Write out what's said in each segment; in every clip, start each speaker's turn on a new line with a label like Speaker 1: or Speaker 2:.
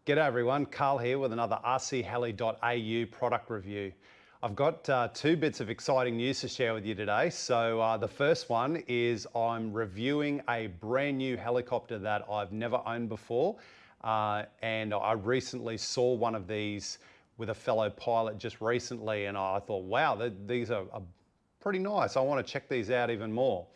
Speaker 1: G'day everyone, Karl here with another rcheli.au product review. I've got two bits of exciting news to share with you today. So the first one is I'm reviewing a brand new helicopter that I've never owned before. And I recently saw one of these with a fellow pilot just recently, and I thought, wow, these are pretty nice. I want to check these out even more.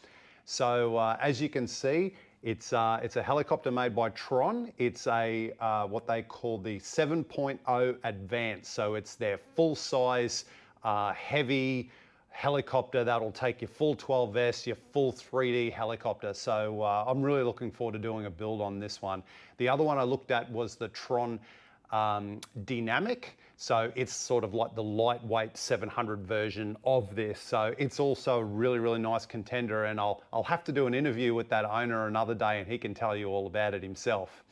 Speaker 1: So as you can see, it's a helicopter made by Tron. It's a what they call the 7.0 Advanced. So it's their full-size, heavy helicopter that'll take your full 12S, your full 3D helicopter. So I'm really looking forward to doing a build on this one. The other one I looked at was the Tron Dynamic. So it's sort of like the lightweight 700 version of this. So it's also a really, really nice contender, and I'll have to do an interview with that owner another day and he can tell you all about it himself.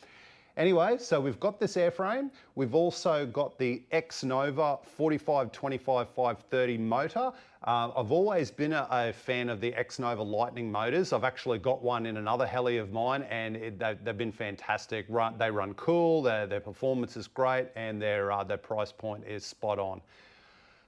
Speaker 1: Anyway, so we've got this airframe. We've also got the XNOVA 45-25-530 motor. I've always been a fan of the XNOVA Lightning motors. I've actually got one in another heli of mine, and they've been fantastic. They run cool, their performance is great, and their price point is spot on.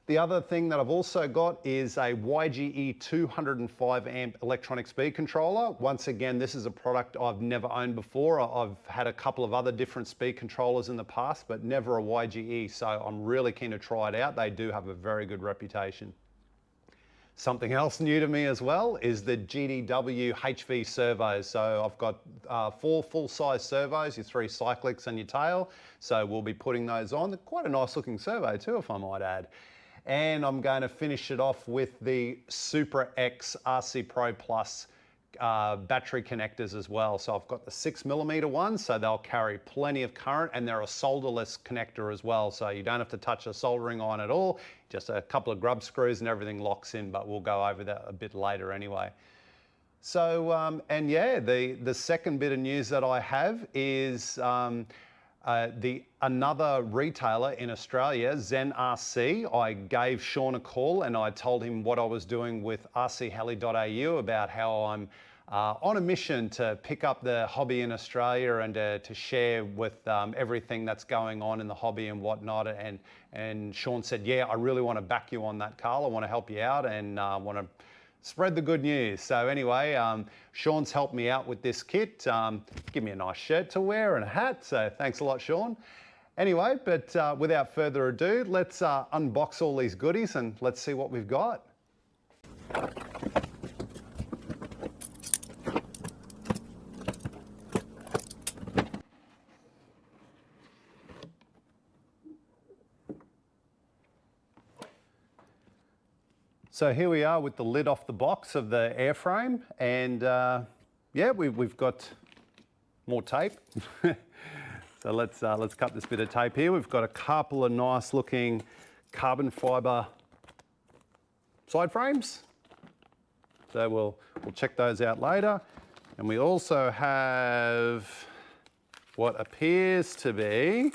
Speaker 1: The other thing that I've also got is a YGE 205 amp electronic speed controller. Once again, this is a product I've never owned before. I've had a couple of other different speed controllers in the past, but never a YGE, so I'm really keen to try it out. They do have a very good reputation. Something else new to me as well is the GDW HV servos. So I've got 4 full-size servos, your 3 Cyclics and your tail. So we'll be putting those on. They're quite a nice looking servo too, if I might add. And I'm going to finish it off with the Super X RC Pro Plus battery connectors as well. So I've got the 6mm ones, so they'll carry plenty of current, and they're a solderless connector as well. So you don't have to touch the soldering iron at all, just a couple of grub screws and everything locks in, but we'll go over that a bit later anyway. So, and yeah, the second bit of news that I have is another retailer in Australia, ZenRC. I gave Sean a call and I told him what I was doing with rcheli.au about how I'm on a mission to pick up the hobby in Australia and to share with everything that's going on in the hobby and whatnot. And Sean said, yeah, I really want to back you on that, Karl. I want to help you out and want to spread the good news. So anyway, Sean's helped me out with this kit. Give me a nice shirt to wear and a hat. So thanks a lot, Sean. Anyway, but without further ado, let's unbox all these goodies and let's see what we've got. So here we are with the lid off the box of the airframe, and yeah, we've got more tape. So let's cut this bit of tape here. We've got a couple of nice looking carbon fiber side frames. So we'll check those out later. And we also have what appears to be,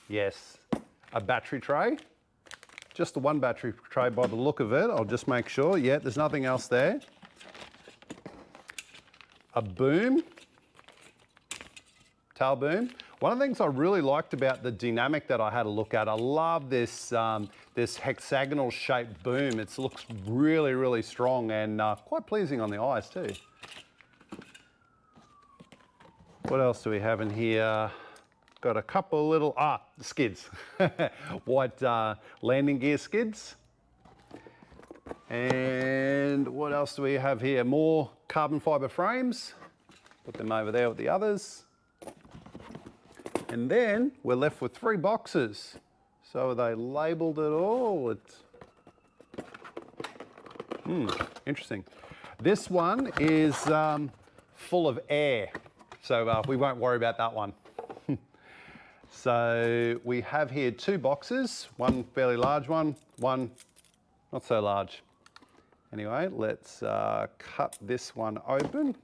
Speaker 1: yes, a battery tray. Just the one battery tray by the look of it. I'll just make sure. Yeah, there's nothing else there. A boom, tail boom. One of the things I really liked about the Dynamic that I had a look at, I love this, this hexagonal shaped boom. It looks really, really strong and quite pleasing on the eyes too. What else do we have in here? Got a couple of little, skids, white landing gear skids. And what else do we have here? More carbon fiber frames. Put them over there with the others. And then we're left with 3 boxes. So are they labeled at all? Interesting. This one is full of air. So we won't worry about that one. So we have here 2 boxes, one fairly large one not so large. Anyway, let's cut this one open.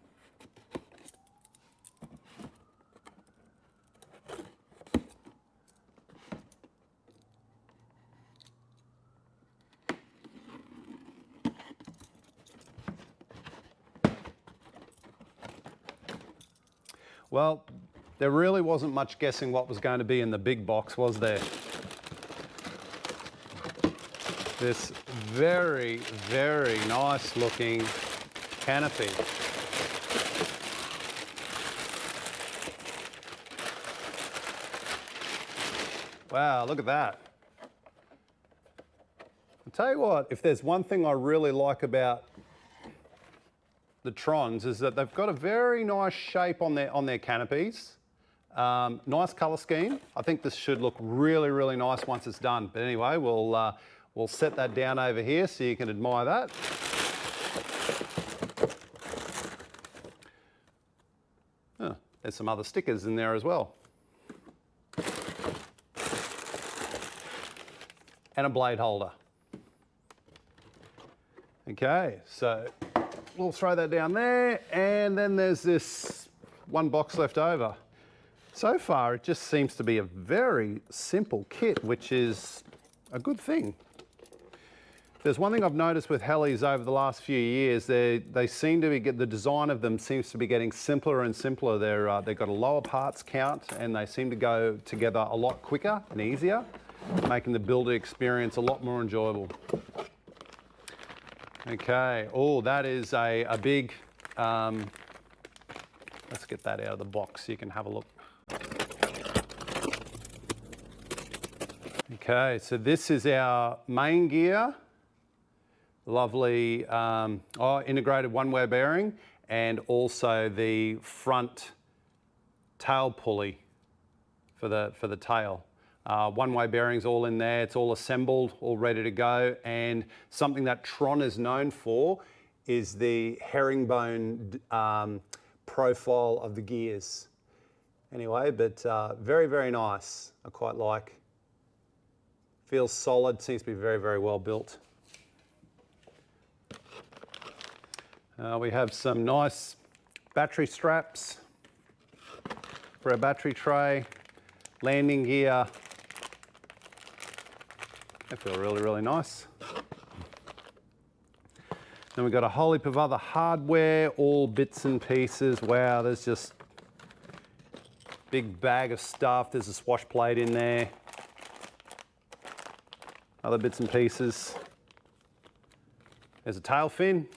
Speaker 1: Well, There really wasn't much guessing what was going to be in the big box, was there? This very, very nice looking canopy. Wow, look at that. I'll tell you what, if there's one thing I really like about the Trons is that they've got a very nice shape on their canopies. Nice color scheme. I think this should look really, really nice once it's done. But anyway, we'll set that down over here so you can admire that. Oh, there's some other stickers in there as well. And a blade holder. Okay, so we'll throw that down there, and then there's this one box left over. So far, it just seems to be a very simple kit, which is a good thing. There's one thing I've noticed with helis over the last few years, they seem to be, the design of them seems to be getting simpler and simpler. They've got a lower parts count, and they seem to go together a lot quicker and easier, making the builder experience a lot more enjoyable. Okay, oh, that is a big, let's get that out of the box so you can have a look. Okay, so this is our main gear. Lovely integrated one-way bearing, and also the front tail pulley for the tail. One-way bearings all in there, it's all assembled, all ready to go, and something that Tron is known for is the herringbone profile of the gears. Anyway, but very, very nice. I quite like. Feels solid, seems to be very, very well built. We have some nice battery straps for our battery tray, landing gear. They feel really, really nice. Then we've got a whole heap of other hardware, all bits and pieces. Wow, there's just a big bag of stuff. There's a Swash plate in there. Other bits and pieces. There's a tail fin.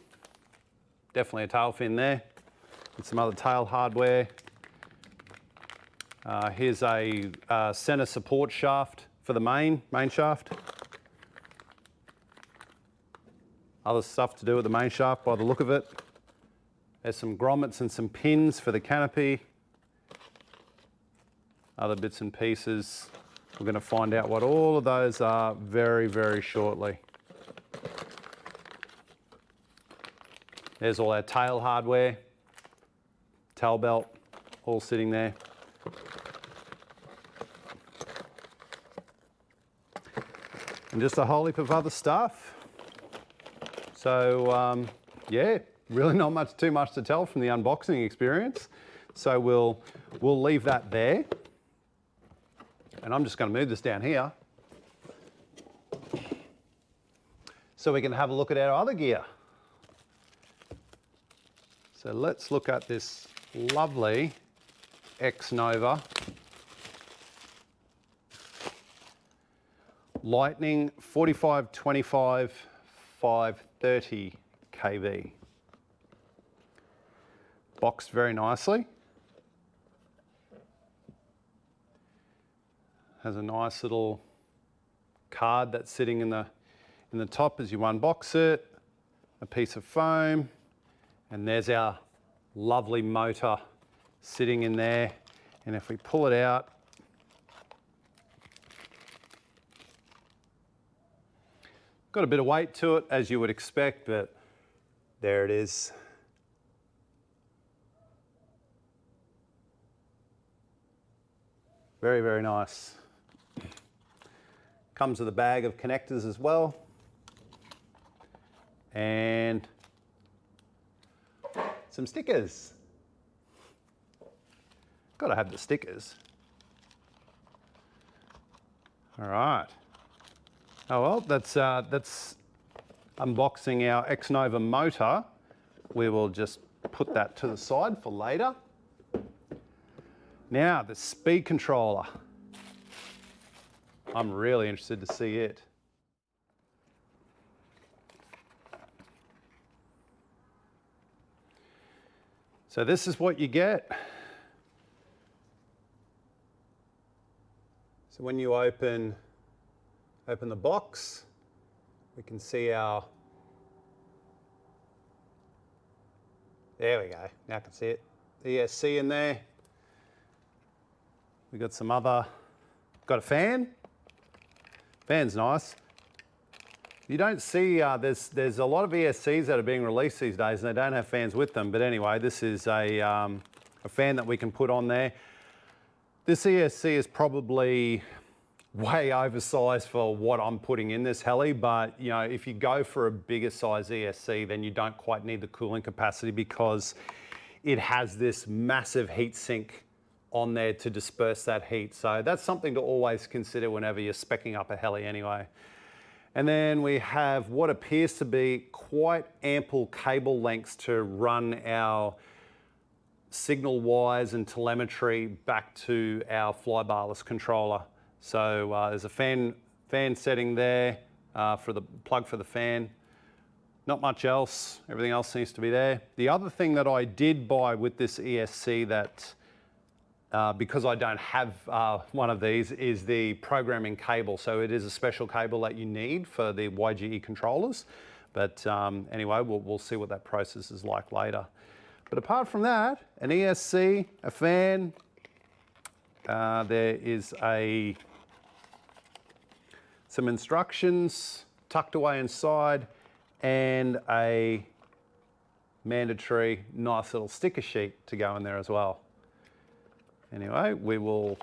Speaker 1: Definitely a tail fin there. And some other tail hardware. Here's a center support shaft for the main shaft. Other stuff to do with the main shaft by the look of it. There's some grommets and some pins for the canopy. Other bits and pieces. We're going to find out what all of those are very, very shortly. There's all our tail hardware, tail belt, all sitting there. And just a whole heap of other stuff. So yeah, really not too much to tell from the unboxing experience. So we'll leave that there. And I'm just going to move this down here so we can have a look at our other gear. So let's look at this lovely XNOVA Lightning 4525 530 kV. Boxed very nicely. Has a nice little card that's sitting in the top as you unbox it. A piece of foam. And there's our lovely motor sitting in there. And if we pull it out, got a bit of weight to it, as you would expect, but there it is. Very, very nice. Comes with a bag of connectors as well. And some stickers. Got to have the stickers. All right. Oh well, that's unboxing our XNOVA motor. We will just put that to the side for later. Now, the speed controller. I'm really interested to see it. So this is what you get. So when you open the box, we can see our, there we go, now I can see it, ESC in there. We got some other, got a fan. Fan's nice. You don't see, there's a lot of ESCs that are being released these days and they don't have fans with them. But anyway, this is a fan that we can put on there. This ESC is probably way oversized for what I'm putting in this heli, but you know, if you go for a bigger size ESC, then you don't quite need the cooling capacity because it has this massive heat sink on there to disperse that heat. So that's something to always consider whenever you're speccing up a heli anyway. And then we have what appears to be quite ample cable lengths to run our signal wires and telemetry back to our flybarless controller. So there's a fan setting there for the plug for the fan. Not much else, everything else seems to be there. The other thing that I did buy with this ESC that because I don't have one of these is the programming cable. So it is a special cable that you need for the YGE controllers. But anyway, we'll see what that process is like later. But apart from that, an ESC, a fan, there is some instructions tucked away inside and a mandatory nice little sticker sheet to go in there as well. Anyway, we will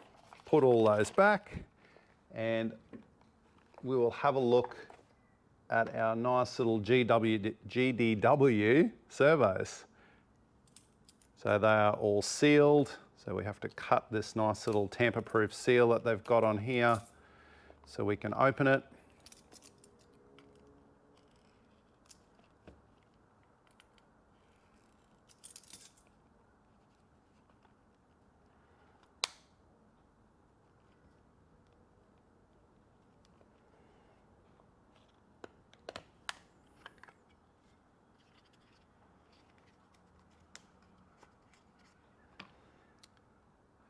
Speaker 1: put all those back and we will have a look at our nice little GDW servos. So they are all sealed. So we have to cut this nice little tamper-proof seal that they've got on here so we can open it.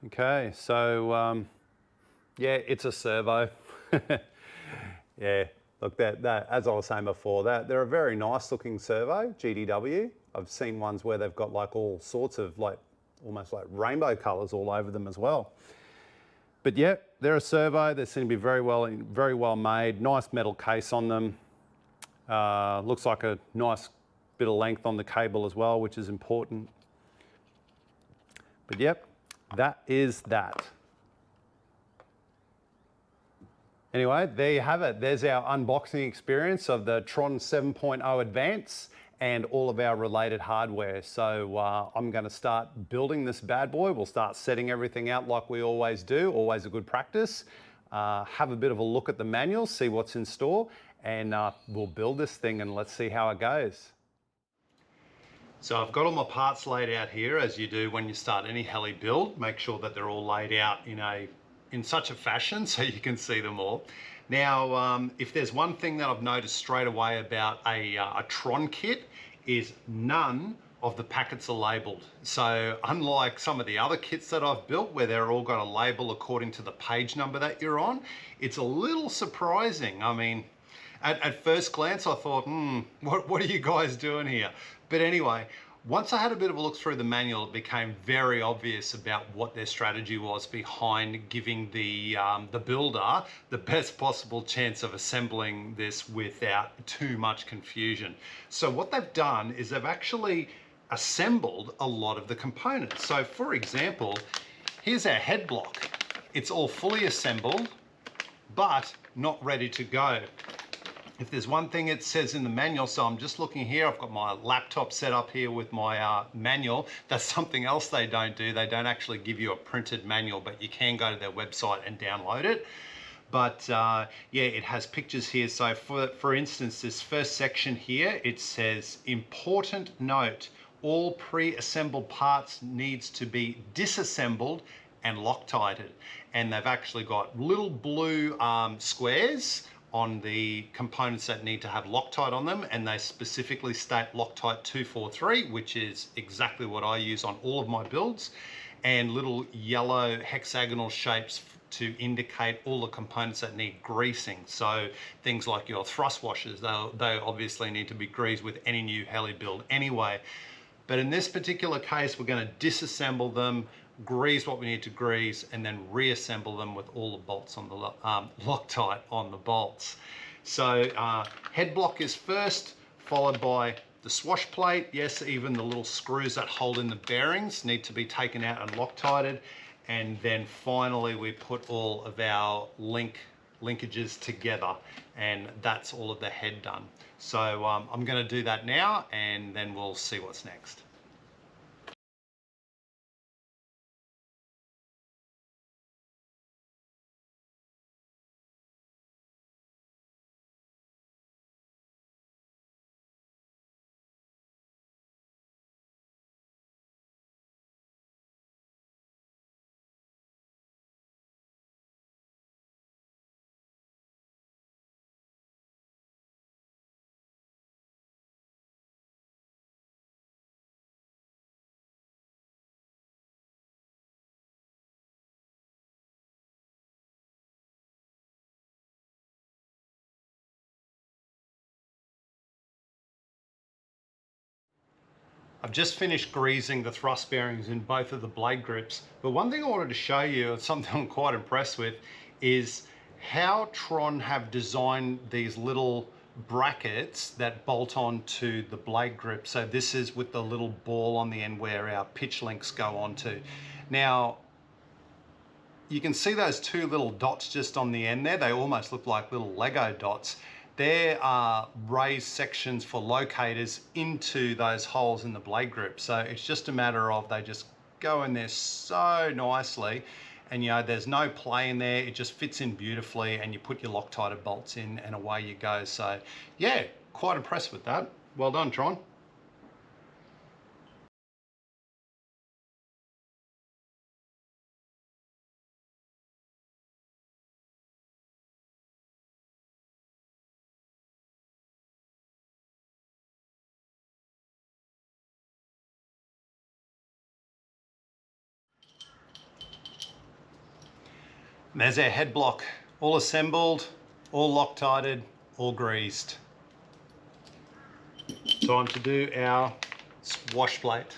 Speaker 1: Okay, so yeah, it's a servo. Yeah, look, that as I was saying before, they're a very nice looking servo, GDW. I've seen ones where they've got like all sorts of like, almost like rainbow colors all over them as well. But yeah, they're a servo. They seem to be very well made. Nice metal case on them. Looks like a nice bit of length on the cable as well, which is important. But yep, that is that. Anyway, there you have it. There's our unboxing experience of the Tron 7.0 Advance and all of our related hardware. So I'm going to start building this bad boy. We'll start setting everything out like we always do, always a good practice. Have a bit of a look at the manual, see what's in store, and we'll build this thing and let's see how it goes. So I've got all my parts laid out here, as you do when you start any heli build. Make sure that they're all laid out in such a fashion so you can see them all. Now, if there's one thing that I've noticed straight away about a Tron kit is none of the packets are labeled. So unlike some of the other kits that I've built where they're all got a label according to the page number that you're on, it's a little surprising. I mean, at first glance, I thought, what are you guys doing here? But anyway, once I had a bit of a look through the manual, it became very obvious about what their strategy was behind giving the builder the best possible chance of assembling this without too much confusion. So what they've done is they've actually assembled a lot of the components. So for example, here's our head block. It's all fully assembled, but not ready to go. If there's one thing it says in the manual, so I'm just looking here, I've got my laptop set up here with my manual. That's something else they don't do. They don't actually give you a printed manual, but you can go to their website and download it. But yeah, it has pictures here. So for instance, this first section here, it says, important note, all pre-assembled parts needs to be disassembled and Loctited. And they've actually got little blue squares on the components that need to have Loctite on them, and they specifically state Loctite 243, which is exactly what I use on all of my builds, and little yellow hexagonal shapes to indicate all the components that need greasing. So things like your thrust washers, they obviously need to be greased with any new heli build anyway. But in this particular case, we're going to disassemble them, grease what we need to grease, and then reassemble them with all the bolts on the Loctite on the bolts. So head block is first, followed by the swash plate. Yes, even the little screws that hold in the bearings need to be taken out and Loctited. And then finally, we put all of our linkages together, and that's all of the head done. So I'm going to do that now, and then we'll see what's next. I've just finished greasing the thrust bearings in both of the blade grips, but one thing I wanted to show you, and something I'm quite impressed with, is how Tron have designed these little brackets that bolt on to the blade grip. So this is with the little ball on the end where our pitch links go onto. Now, you can see those two little dots just on the end there. They almost look like little Lego dots. There are raised sections for locators into those holes in the blade grip. So it's just a matter of they just go in there so nicely, and you know, there's no play in there. It just fits in beautifully, and you put your Loctited bolts in and away you go. So yeah, quite impressed with that. Well done, Tron. There's our head block, all assembled, all Loctited, all greased. Time to do our swash plate.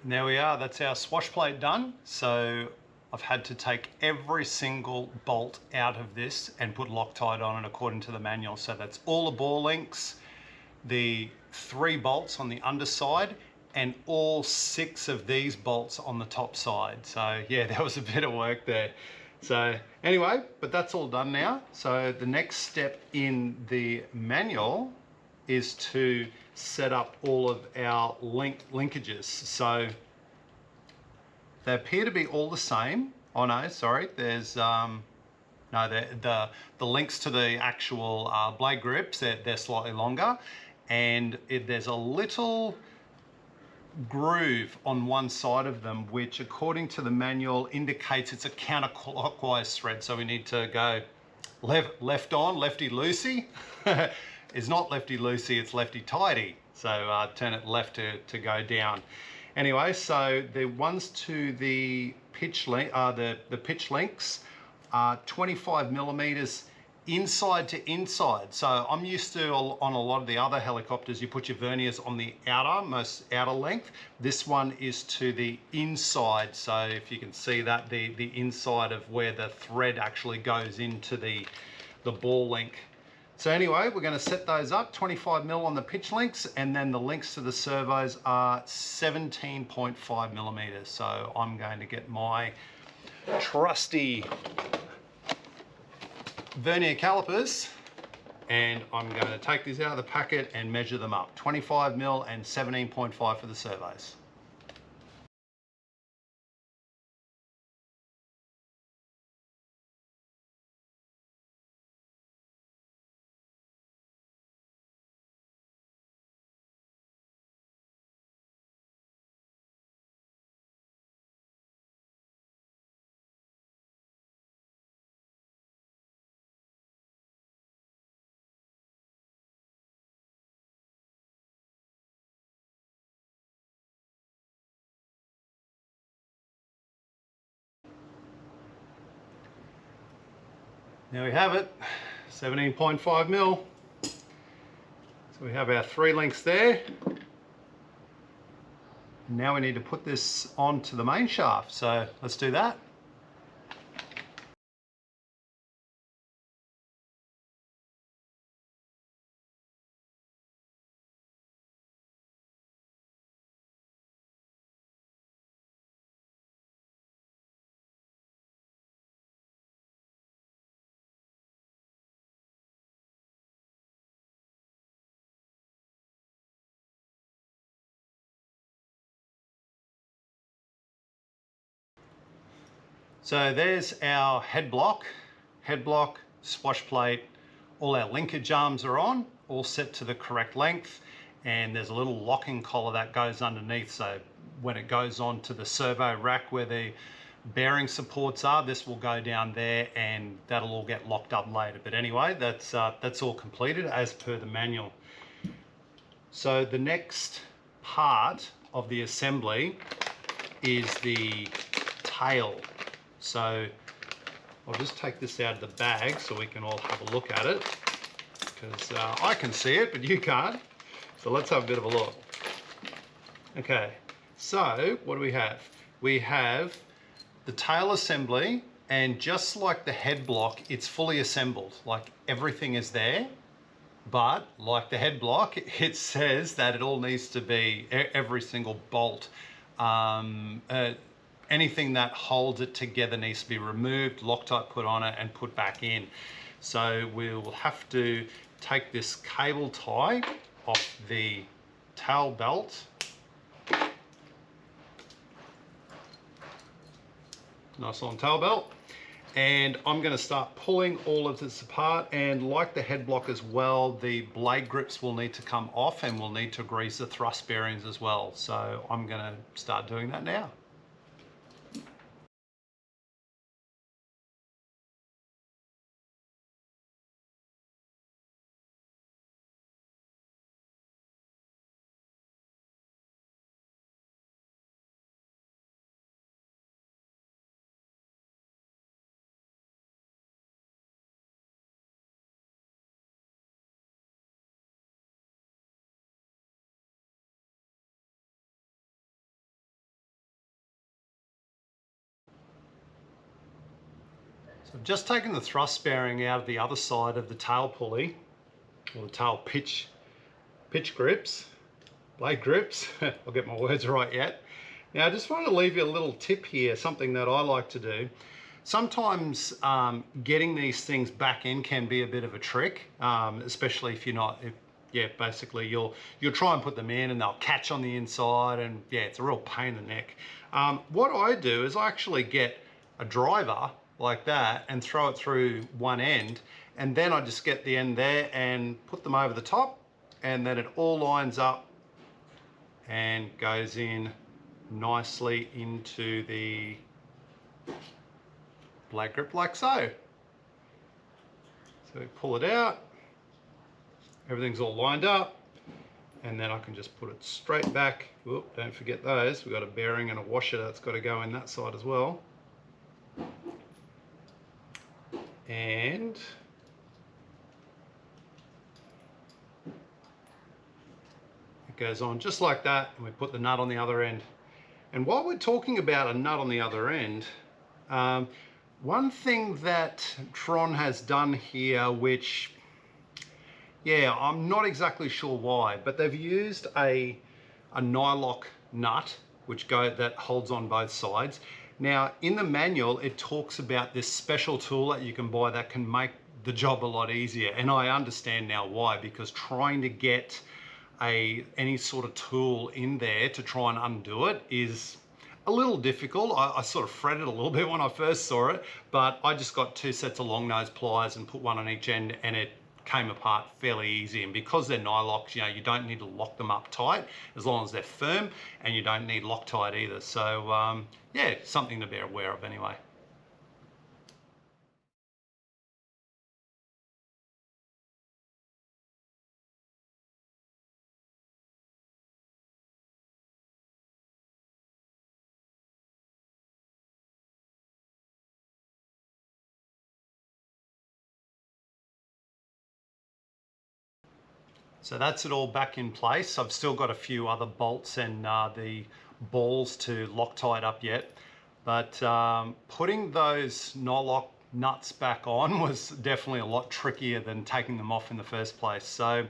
Speaker 1: And there we are, that's our swash plate done. So I've had to take every single bolt out of this and put Loctite on it according to the manual. So that's all the ball links, the 3 bolts on the underside, and all 6 of these bolts on the top side. So yeah, there was a bit of work there. So anyway, but that's all done now. So the next step in the manual is to set up all of our linkages. So they appear to be all the same. Oh no, sorry, there's no, the links to the actual blade grips, they're slightly longer, and there's a little groove on one side of them, which according to the manual indicates it's a counterclockwise thread. So we need to go left on, lefty-loosey. It's not lefty-loosey, it's lefty-tighty. So turn it left to go down. Anyway, so the ones to the pitch links are 25 millimeters inside to inside. So I'm used to, on a lot of the other helicopters, you put your verniers on the most outer length. This one is to the inside. So if you can see that, the inside of where the thread actually goes into the ball link. So anyway, we're going to set those up, 25 mil on the pitch links, and then the links to the servos are 17.5 millimeters. So I'm going to get my trusty vernier calipers, and I'm going to take these out of the packet and measure them up. 25 mil and 17.5 for the servos. There we have it, 17.5 mil. So we have our 3 links there. Now we need to put this onto the main shaft. So let's do that. So there's our head block, swash plate, all our linkage arms are on, all set to the correct length, and there's a little locking collar that goes underneath, so when it goes on to the servo rack where the bearing supports are, this will go down there and that'll all get locked up later. But anyway, that's all completed as per the manual. So the next part of the assembly is the tail. So I'll just take this out of the bag so we can all have a look at it, because I can see it, but you can't. So let's have a bit of a look. Okay, so what do we have? We have the tail assembly, and just like the head block, it's fully assembled. Like everything is there, but like the head block, it says that it all needs to be, every single bolt, anything that holds it together needs to be removed, Loctite put on it and put back in. So we'll have to take this cable tie off the tail belt. Nice long tail belt. And I'm going to start pulling all of this apart, and like the head block as well, the blade grips will need to come off and we'll need to grease the thrust bearings as well. So I'm going to start doing that now. So I've just taken the thrust bearing out of the other side of the tail pulley, or the tail pitch grips, blade grips. I'll get my words right yet. Now I just want to leave you a little tip here, something that I like to do. Sometimes getting these things back in can be a bit of a trick, especially if you're not, basically you'll try and put them in and they'll catch on the inside, and yeah, it's a real pain in the neck. What I do is I actually get a driver like that and throw it through one end, and then I just get the end there and put them over the top, and then it all lines up and goes in nicely into the blade grip like so. So we pull it out, everything's all lined up, and then I can just put it straight back. Whoop, don't forget those. We've got a bearing and a washer that's got to go in that side as well. And it goes on just like that, and we put the nut on the other end. And while we're talking about a nut on the other end, one thing that Tron has done here, which, yeah, I'm not exactly sure why, but they've used a nylock nut that holds on both sides. Now, in the manual, it talks about this special tool that you can buy that can make the job a lot easier. And I understand now why, because trying to get any sort of tool in there to try and undo it is a little difficult. I sort of fretted a little bit when I first saw it, but I just got 2 sets of long nose pliers and put one on each end, and it came apart fairly easy. And because they're nylocks, you know, you don't need to lock them up tight as long as they're firm, and you don't need Loctite either. So yeah, something to be aware of anyway. So that's it all back in place. I've still got a few other bolts and the balls to Loctite up yet. But putting those nylock nuts back on was definitely a lot trickier than taking them off in the first place. So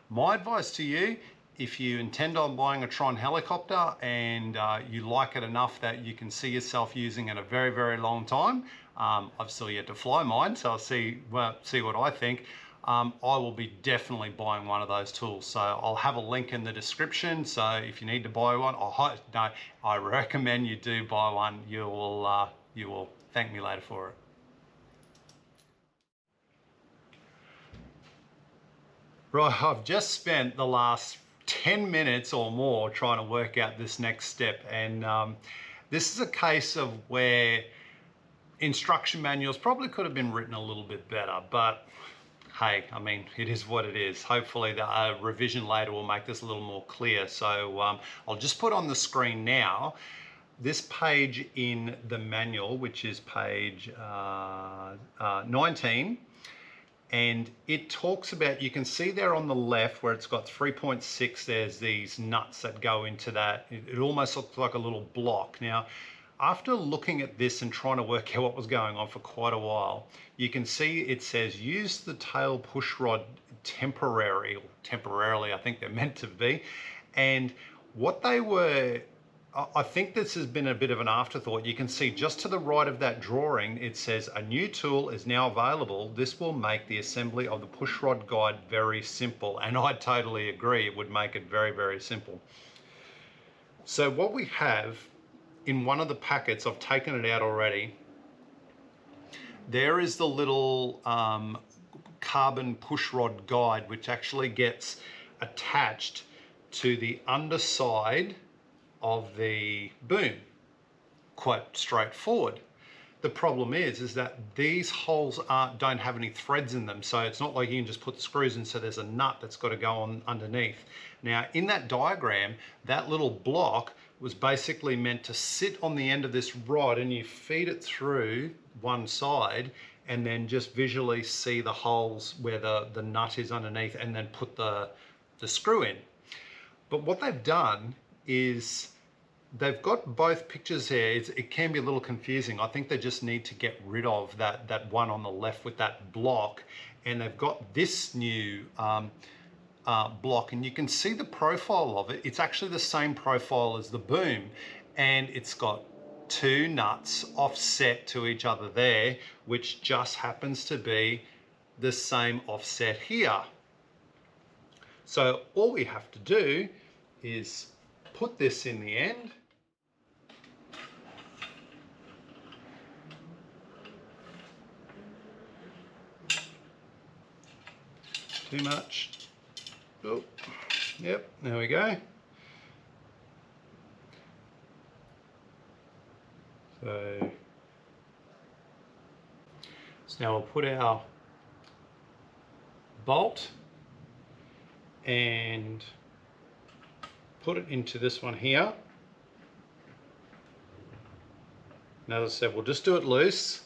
Speaker 1: my advice to you, if you intend on buying a Tron helicopter and you like it enough that you can see yourself using it a very, very long time, I've still yet to fly mine, so I'll see what I think. I will be definitely buying one of those tools. So I'll have a link in the description. So if you need to buy one, I recommend you do buy one. You will thank me later for it. Right, I've just spent the last 10 minutes or more trying to work out this next step. And this is a case of where instruction manuals probably could have been written a little bit better, but hey, I mean, it is what it is. Hopefully the revision later will make this a little more clear. So I'll just put on the screen now this page in the manual, which is page 19. And it talks about, you can see there on the left where it's got 3.6, there's these nuts that go into that. It almost looks like a little block. Now, after looking at this and trying to work out what was going on for quite a while, you can see it says use the tail push rod temporarily, I think they're meant to be. And what they were, I think this has been a bit of an afterthought. You can see just to the right of that drawing, it says a new tool is now available. This will make the assembly of the push rod guide very simple. And I totally agree, it would make it very, very simple. So what we have in one of the packets, I've taken it out already, there is the little carbon push rod guide, which actually gets attached to the underside of the boom. Quite straightforward. The problem is that these holes don't have any threads in them, so it's not like you can just put the screws in, so there's a nut that's got to go on underneath. Now, in that diagram, that little block was basically meant to sit on the end of this rod, and you feed it through one side and then just visually see the holes where the nut is underneath, and then put the screw in. But what they've done is they've got both pictures here. It can be a little confusing. I think they just need to get rid of that one on the left with that block, and they've got this new block, and you can see the profile of it. It's actually the same profile as the boom, and it's got 2 nuts offset to each other there, which just happens to be the same offset here. So all we have to do is put this in the end. Too much. Oh, yep, there we go. So now we'll put our bolt, and put it into this one here. And as I said, we'll just do it loose.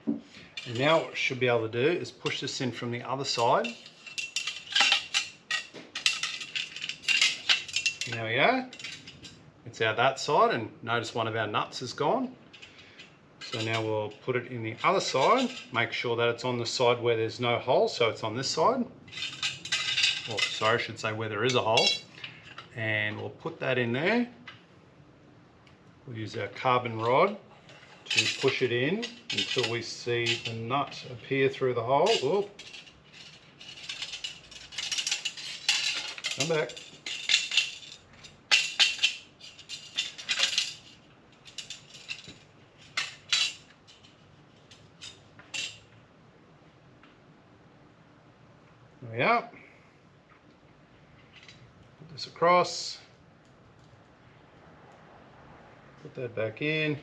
Speaker 1: And now what we should be able to do is push this in from the other side. And there we go. It's out that side, and notice one of our nuts is gone. So now we'll put it in the other side, make sure that it's on the side where there's no hole, so it's on this side. Or sorry, I should say where there is a hole. And we'll put that in there. We'll use our carbon rod to push it in until we see the nut appear through the hole. Oop. Come back. There we are. Put this across. Put that back in.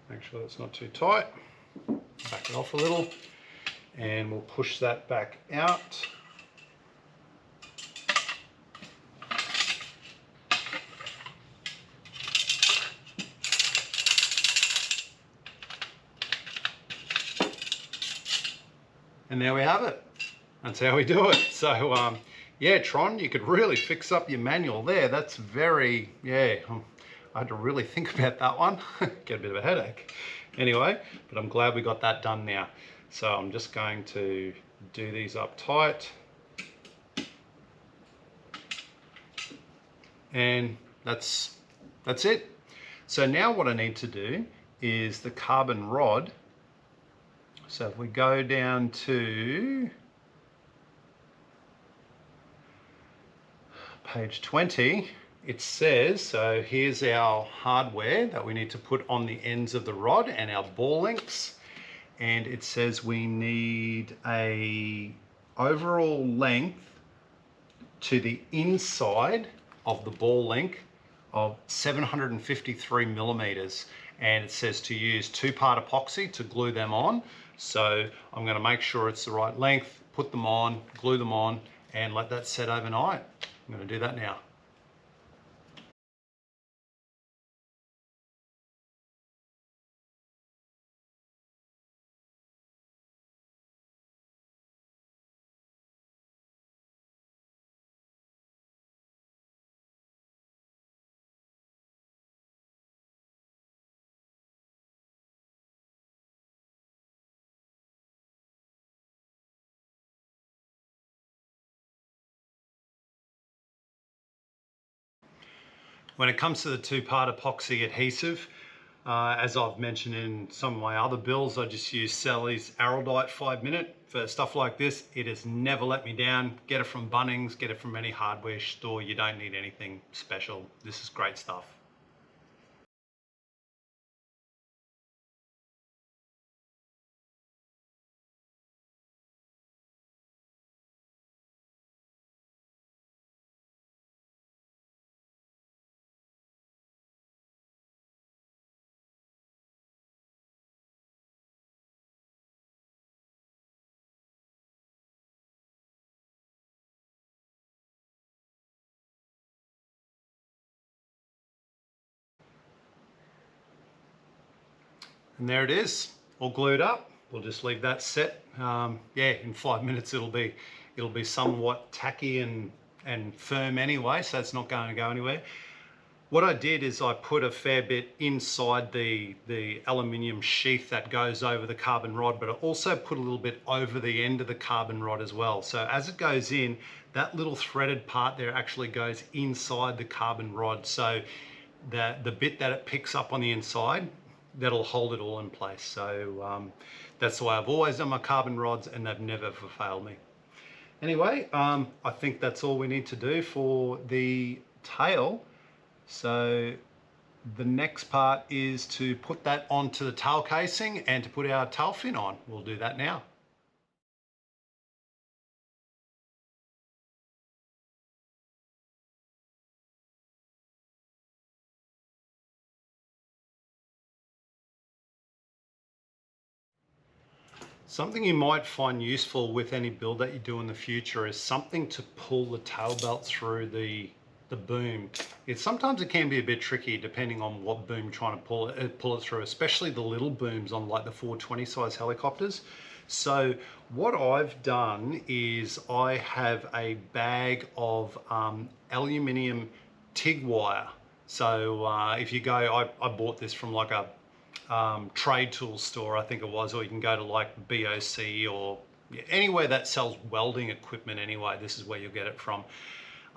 Speaker 1: Make sure that's not too tight. Back it off a little. And we'll push that back out. And there we have it. That's how we do it. So yeah, Tron, you could really fix up your manual there. That's very, yeah, I had to really think about that one. Get a bit of a headache. Anyway, but I'm glad we got that done now. So I'm just going to do these up tight. And that's it. So now what I need to do is the carbon rod. So if we go down to page 20, it says, so here's our hardware that we need to put on the ends of the rod and our ball links. And it says we need a overall length to the inside of the ball link of 753 millimeters. And it says to use 2-part epoxy to glue them on. So I'm going to make sure it's the right length, put them on, glue them on, and let that set overnight. I'm going to do that now. When it comes to the 2-part epoxy adhesive, as I've mentioned in some of my other builds, I just use Sally's Araldite 5-minute. For stuff like this, it has never let me down. Get it from Bunnings, get it from any hardware store. You don't need anything special. This is great stuff. And there it is, all glued up. We'll just leave that set. Yeah, in 5 minutes it'll be somewhat tacky and firm anyway, so it's not going to go anywhere. What I did is I put a fair bit inside the aluminium sheath that goes over the carbon rod, but I also put a little bit over the end of the carbon rod as well. So as it goes in, that little threaded part there actually goes inside the carbon rod. So the bit that it picks up on the inside, that'll hold it all in place. So that's the way I've always done my carbon rods, and they've never failed me. Anyway, I think that's all we need to do for the tail. So the next part is to put that onto the tail casing and to put our tail fin on. We'll do that now. Something you might find useful with any build that you do in the future is something to pull the tail belt through the boom. Sometimes it can be a bit tricky depending on what boom you're trying to pull it through, especially the little booms on like the 420 size helicopters. So what I've done is I have a bag of aluminium TIG wire. So if you go, I bought this from like a trade tool store, I think it was, or you can go to like BOC or anywhere that sells welding equipment anyway. This is where you'll get it from.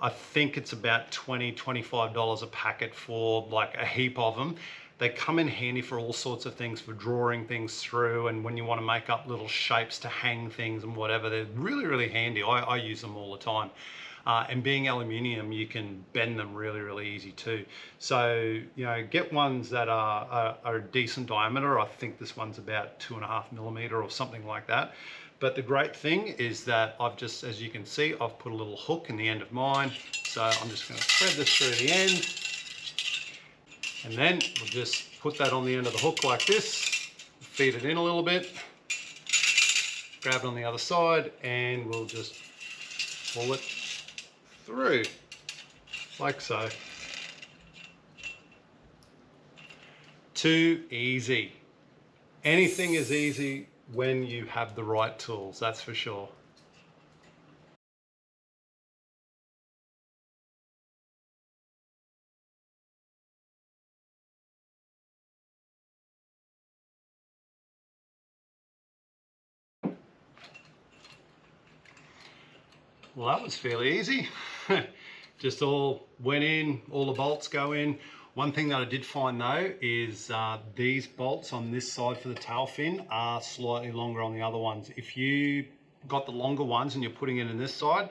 Speaker 1: I think it's about $20, $25 a packet for like a heap of them. They come in handy for all sorts of things, for drawing things through, and when you want to make up little shapes to hang things and whatever, they're really, really handy. I use them all the time. And being aluminium, you can bend them really, really easy too. So, you know, get ones that are a decent diameter. I think this one's about 2.5 millimeter or something like that. But the great thing is that I've just, as you can see, I've put a little hook in the end of mine. So I'm just going to thread this through the end. And then we'll just put that on the end of the hook like this, feed it in a little bit, grab it on the other side, and we'll just pull it through like so. Too easy. Anything is easy when you have the right tools, that's for sure. Well, that was fairly easy. Just all went in, all the bolts go in. One thing that I did find though is these bolts on this side for the tail fin are slightly longer on the other ones. If you got the longer ones and you're putting it in this side,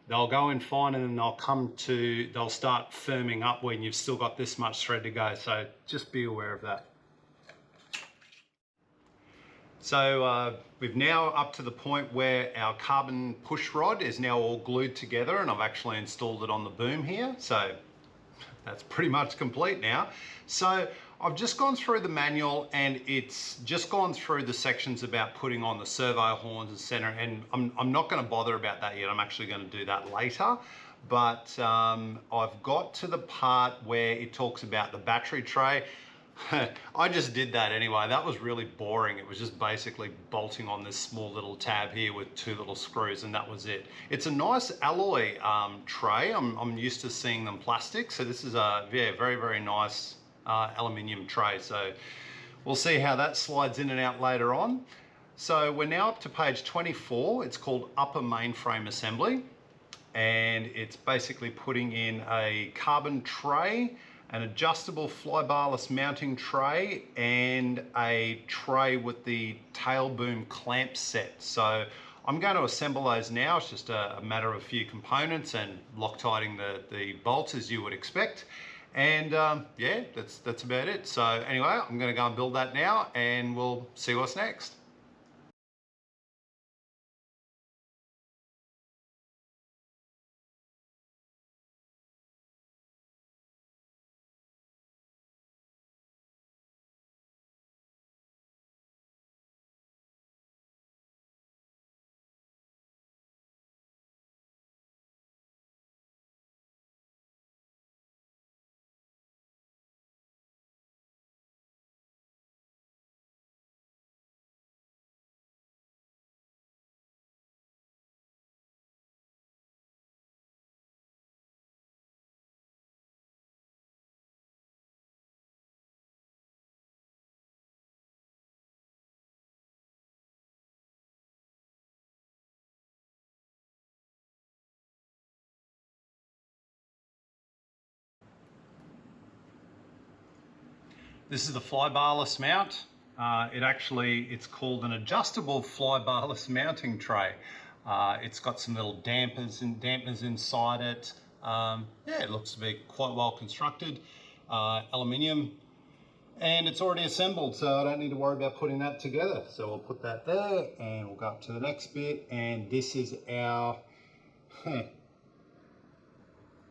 Speaker 1: they'll go in fine and then they'll start firming up when you've still got this much thread to go. So just be aware of that. So we've now up to the point where our carbon push rod is now all glued together, and I've actually installed it on the boom here. So that's pretty much complete now. So I've just gone through the manual and it's just gone through the sections about putting on the servo horns and center, and I'm not going to bother about that yet. I'm actually going to do that later. But I've got to the part where it talks about the battery tray. I just did that anyway. That was really boring. It was just basically bolting on this small little tab here with 2 little screws, and that was it. It's a nice alloy tray. I'm used to seeing them plastic, so this is a very, very nice aluminium tray. So we'll see how that slides in and out later on. So we're now up to page 24. It's called Upper Mainframe Assembly, and it's basically putting in a carbon tray, an adjustable fly barless mounting tray, and a tray with the tail boom clamp set. So I'm going to assemble those now. It's just a matter of a few components and Loctiting the bolts as you would expect. And yeah, that's about it. So anyway, I'm going to go and build that now and we'll see what's next. This is the fly barless mount. It's called an adjustable fly barless mounting tray. It's got some little dampeners inside it. Yeah, it looks to be quite well constructed. Aluminium, and it's already assembled, so I don't need to worry about putting that together. So we'll put that there and we'll go up to the next bit, and this is our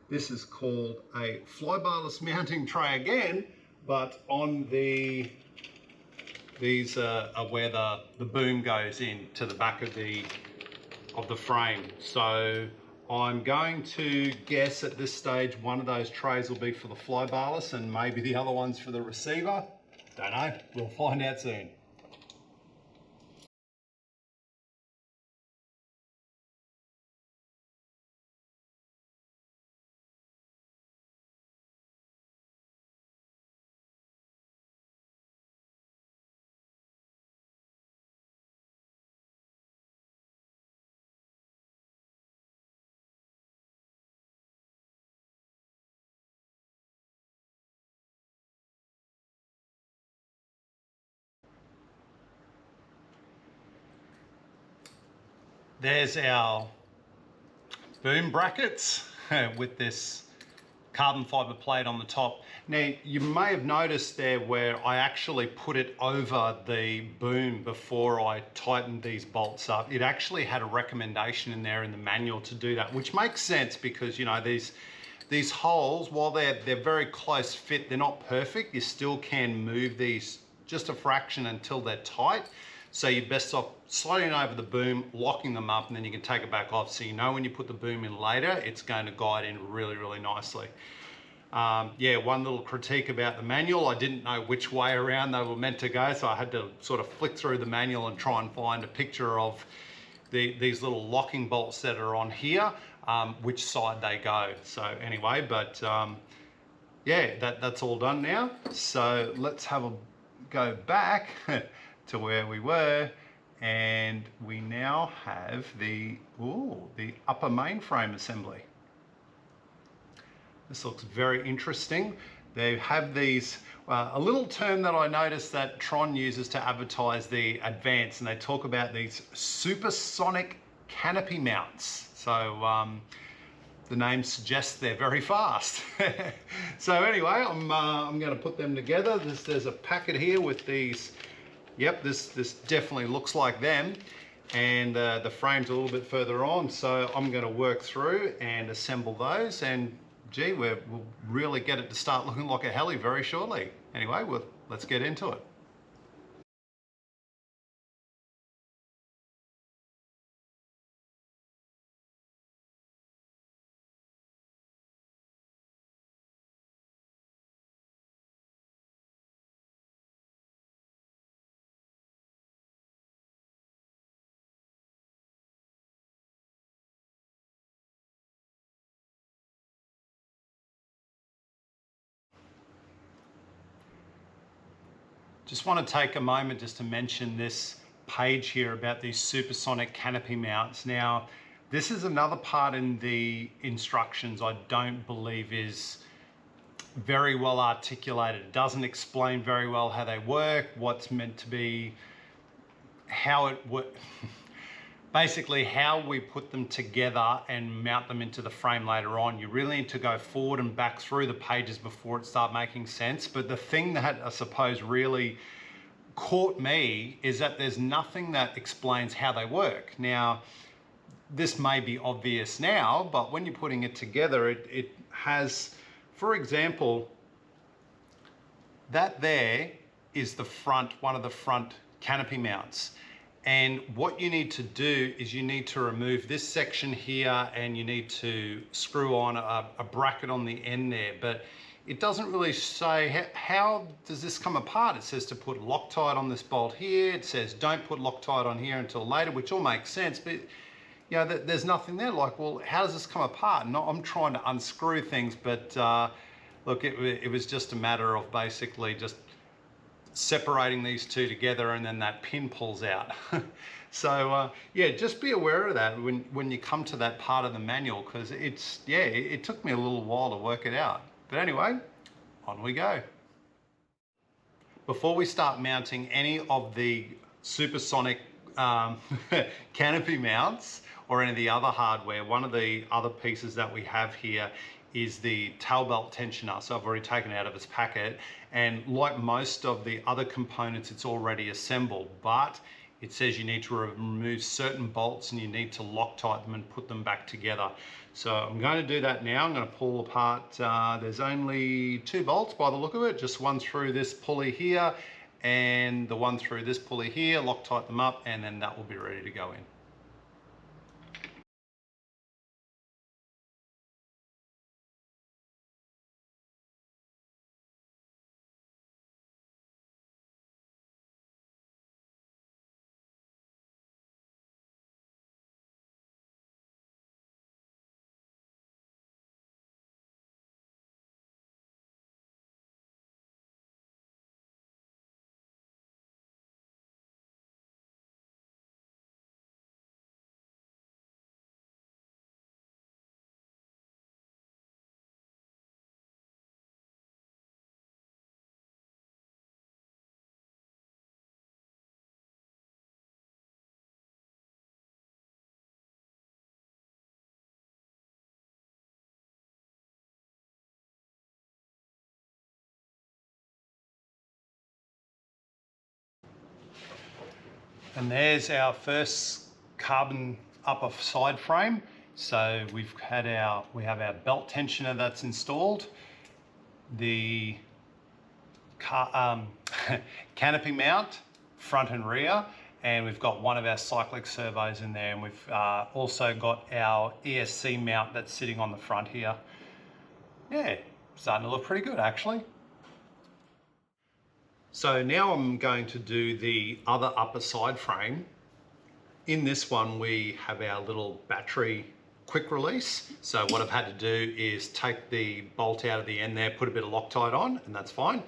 Speaker 1: this is called a fly barless mounting tray again, but on the These are where the boom goes in to the back of the frame. So I'm going to guess at this stage one of those trays will be for the fly barless and maybe the other one's for the receiver. Don't know, we'll find out soon. There's our boom brackets with this carbon fiber plate on the top. Now, you may have noticed there where I actually put it over the boom before I tightened these bolts up. It actually had a recommendation in there in the manual to do that, which makes sense because, you know, these holes, while they're very close fit, they're not perfect. You still can move these just a fraction until they're tight. So you're best off sliding over the boom, locking them up, and then you can take it back off. So you know when you put the boom in later, it's going to guide in really, really nicely. Yeah, one little critique about the manual, I didn't know which way around they were meant to go, so I had to sort of flick through the manual and try and find a picture of these little locking bolts that are on here, which side they go. So anyway, but yeah, that's all done now. So let's have a go back to where we were, and we now have the upper mainframe assembly. This looks very interesting. They have these, a little term that I noticed that Tron uses to advertise the Advance, and they talk about these supersonic canopy mounts. So the name suggests they're very fast. So anyway, I'm going to put them together. There's a packet here with these. Yep, this definitely looks like them, and the frame's a little bit further on, so I'm going to work through and assemble those, and gee, we'll really get it to start looking like a heli very shortly. Anyway, let's get into it. Just want to take a moment just to mention this page here about these supersonic canopy mounts. Now, this is another part in the instructions I don't believe is very well articulated. It doesn't explain very well how they work, what's meant to be, how it works. Basically how we put them together and mount them into the frame later on. You really need to go forward and back through the pages before it starts making sense. But the thing that I suppose really caught me is that there's nothing that explains how they work. Now, this may be obvious now, but when you're putting it together, it has, for example, that there is the front, one of the front canopy mounts. And what you need to do is you need to remove this section here, and you need to screw on a bracket on the end there. But it doesn't really say how does this come apart. It says to put Loctite on this bolt here. It says don't put Loctite on here until later, which all makes sense. But you know, there's nothing there. Like, well, how does this come apart? And I'm trying to unscrew things, but look, it was just a matter of basically just separating these two together, and then that pin pulls out. So yeah, just be aware of that when you come to that part of the manual, because it took me a little while to work it out. But anyway, on we go. Before we start mounting any of the supersonic canopy mounts or any of the other hardware, one of the other pieces that we have here is the tail belt tensioner. So I've already taken it out of its packet, and like most of the other components, it's already assembled, but it says you need to remove certain bolts and you need to Loctite them and put them back together. So I'm going to do that now. I'm going to pull apart, there's only 2 bolts by the look of it, just one through this pulley here and the one through this pulley here, Loctite them up, and then that will be ready to go in. And there's our first carbon upper side frame. So we have our belt tensioner that's installed, the canopy mount, front and rear, and we've got one of our Cyclic servos in there, and we've also got our ESC mount that's sitting on the front here. Yeah, starting to look pretty good actually. So now I'm going to do the other upper side frame. In this one, we have our little battery quick release. So what I've had to do is take the bolt out of the end there, put a bit of Loctite on, and that's fine.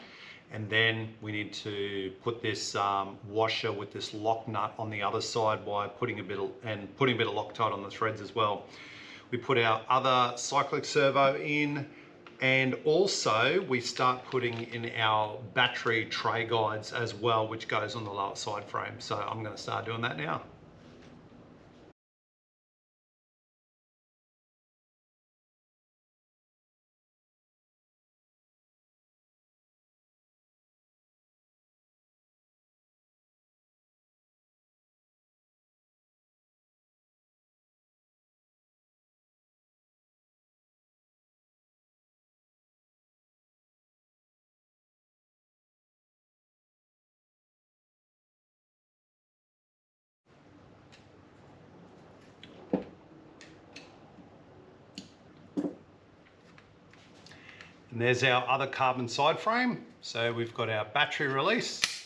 Speaker 1: And then we need to put this washer with this lock nut on the other side by putting a bit of Loctite on the threads as well. We put our other Cyclic servo in, and also we start putting in our battery tray guides as well, which goes on the lower side frame. So I'm going to start doing that now. And there's our other carbon side frame. So we've got our battery release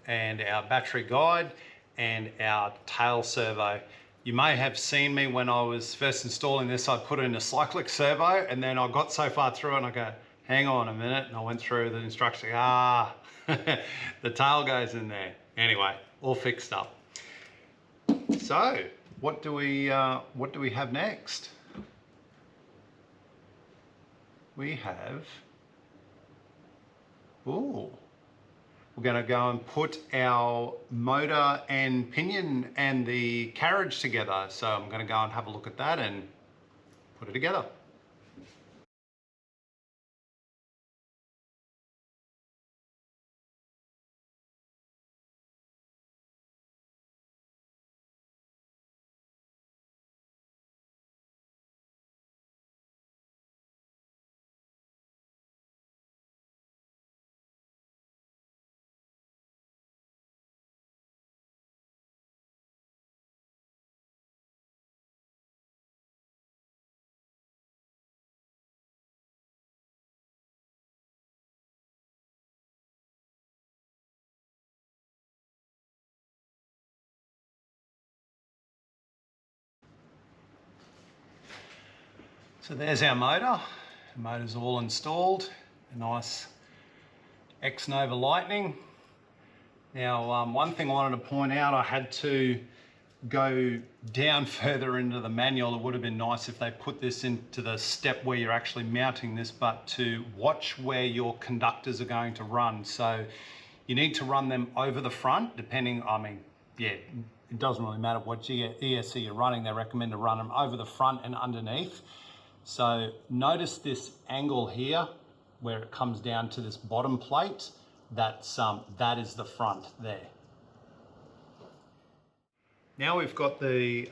Speaker 1: and our battery guide and our tail servo. You may have seen me when I was first installing this, I put in a Cyclic servo, and then I got so far through and I go, hang on a minute. And I went through the instructions, the tail goes in there. Anyway, all fixed up. So what do we have next? We have, we're going to go and put our motor and pinion and the carriage together. So I'm going to go and have a look at that and put it together. So there's our motor. The motor's all installed. A nice XNOVA Lightning. Now, one thing I wanted to point out, I had to go down further into the manual. It would have been nice if they put this into the step where you're actually mounting this, but to watch where your conductors are going to run. So you need to run them over the front, depending, it doesn't really matter what ESC you're running. They recommend to run them over the front and underneath. So notice this angle here where it comes down to this bottom plate. That is the front there. Now we've got the,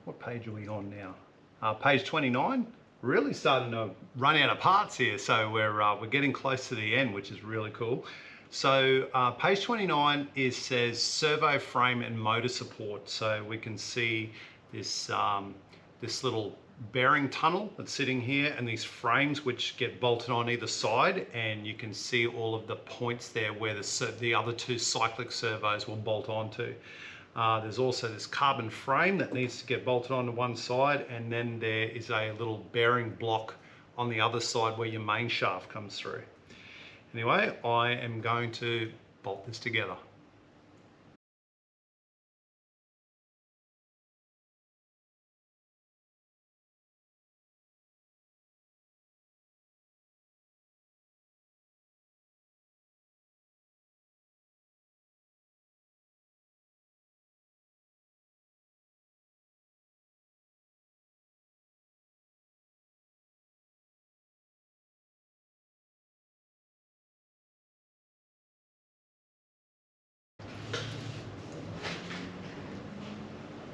Speaker 1: what page are we on now? Page 29. Really starting to run out of parts here, so we're getting close to the end, which is really cool. So page 29 says servo frame and motor support. So we can see this, this little bearing tunnel that's sitting here and these frames which get bolted on either side, and you can see all of the points there where the other two cyclic servos will bolt onto. There's also this carbon frame that needs to get bolted onto one side, and then there is a little bearing block on the other side where your main shaft comes through. Anyway, I am going to bolt this together.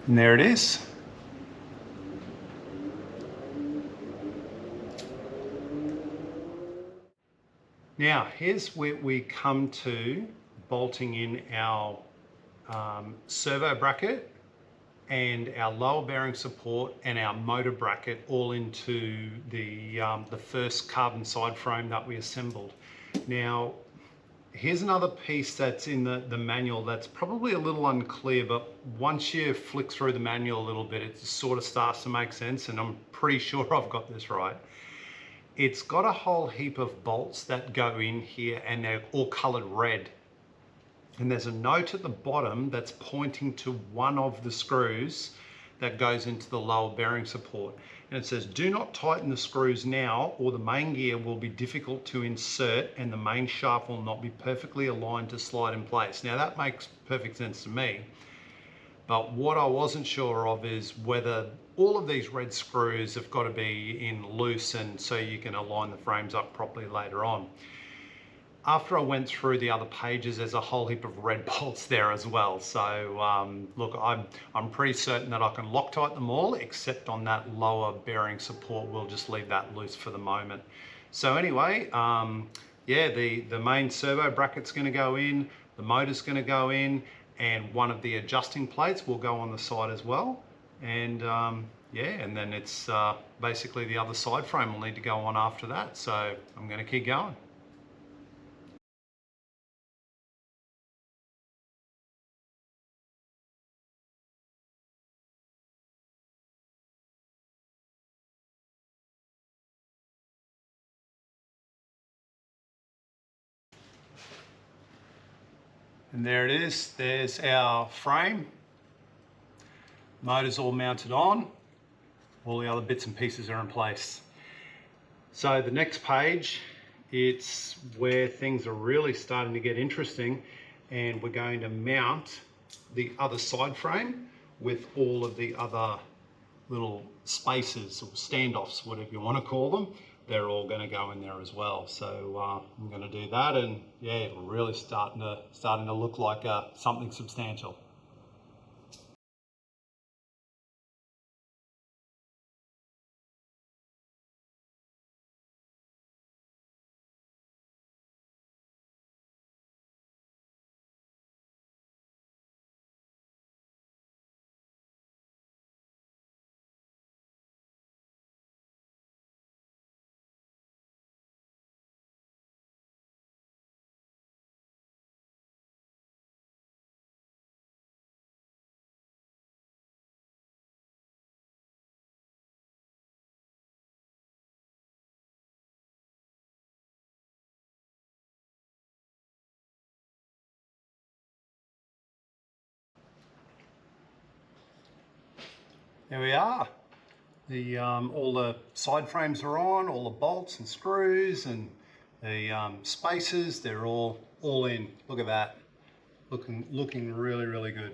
Speaker 1: And there it is. Now, here's where we come to bolting in our servo bracket and our lower bearing support and our motor bracket all into the first carbon side frame that we assembled. Now, here's another piece that's in the manual that's probably a little unclear, but once you flick through the manual a little bit, it sort of starts to make sense, and I'm pretty sure I've got this right. It's got a whole heap of bolts that go in here, and they're all colored red. And there's a note at the bottom that's pointing to one of the screws that goes into the lower bearing support. And it says, do not tighten the screws now or the main gear will be difficult to insert and the main shaft will not be perfectly aligned to slide in place. Now that makes perfect sense to me. But what I wasn't sure of is whether all of these red screws have got to be in loose and so you can align the frames up properly later on. After I went through the other pages, there's a whole heap of red bolts there as well. So look, I'm pretty certain that I can Loctite them all, except on that lower bearing support. We'll just leave that loose for the moment. So anyway, yeah, the main servo bracket's going to go in, the motor's going to go in, and one of the adjusting plates will go on the side as well. And yeah, and then it's basically the other side frame will need to go on after that. So I'm going to keep going. And there it is, there's our frame. Motor's all mounted on. All the other bits and pieces are in place. So the next page, it's where things are really starting to get interesting, and we're going to mount the other side frame with all of the other little spaces or standoffs, whatever you want to call them. They're all going to go in there as well. So I'm going to do that, and yeah, it's really starting to look like something substantial. There we are. All the side frames are on, all the bolts and screws and the spacers, they're all in. Look at that. Looking really, really good.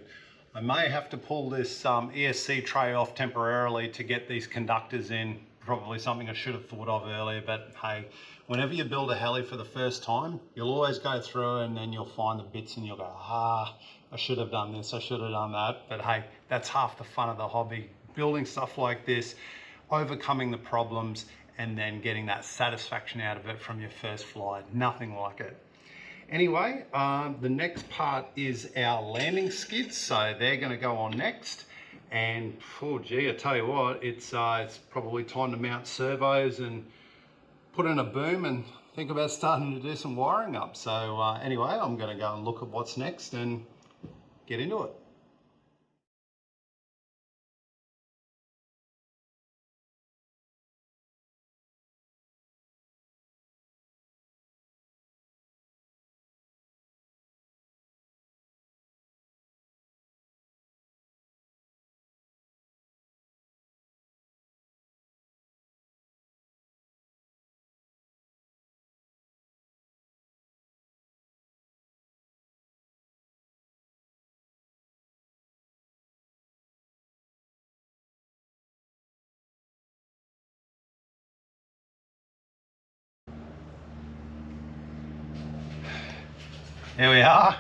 Speaker 1: I may have to pull this ESC tray off temporarily to get these conductors in. Probably something I should have thought of earlier, but hey, whenever you build a heli for the first time, you'll always go through and then you'll find the bits and you'll go, I should have done this, I should have done that. But hey, that's half the fun of the hobby. Building stuff like this, overcoming the problems, and then getting that satisfaction out of it from your first flight. Nothing like it. Anyway, the next part is our landing skids, so they're going to go on next. And oh gee, I tell you what, it's probably time to mount servos and put in a boom and think about starting to do some wiring up. So anyway, I'm going to go and look at what's next and get into it. There we are.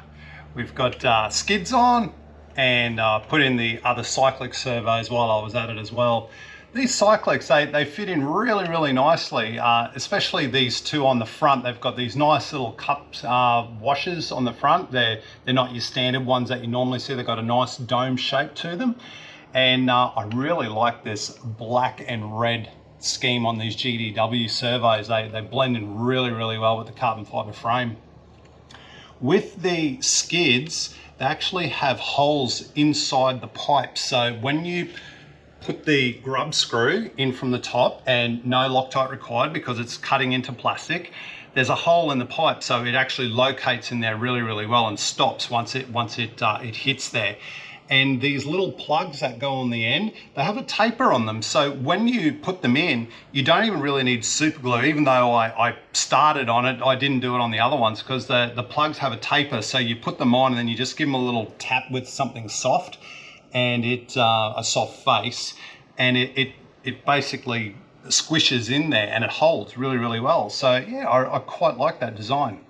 Speaker 1: We've got skids on and put in the other Cyclic servos while I was at it as well. These Cyclics, they fit in really, really nicely, especially these two on the front. They've got these nice little cup washers on the front. They're not your standard ones that you normally see. They've got a nice dome shape to them. And I really like this black and red scheme on these GDW servos. They blend in really, really well with the carbon fiber frame. With the skids, they actually have holes inside the pipe. So when you put the grub screw in from the top, and no Loctite required because it's cutting into plastic, there's a hole in the pipe, so it actually locates in there really, really well and stops once it hits there. And these little plugs that go on the end, they have a taper on them. So when you put them in, you don't even really need super glue. Even though I started on it, I didn't do it on the other ones because the plugs have a taper. So you put them on and then you just give them a little tap with something soft and a soft face, and it basically squishes in there and it holds really, really well. So yeah, I quite like that design.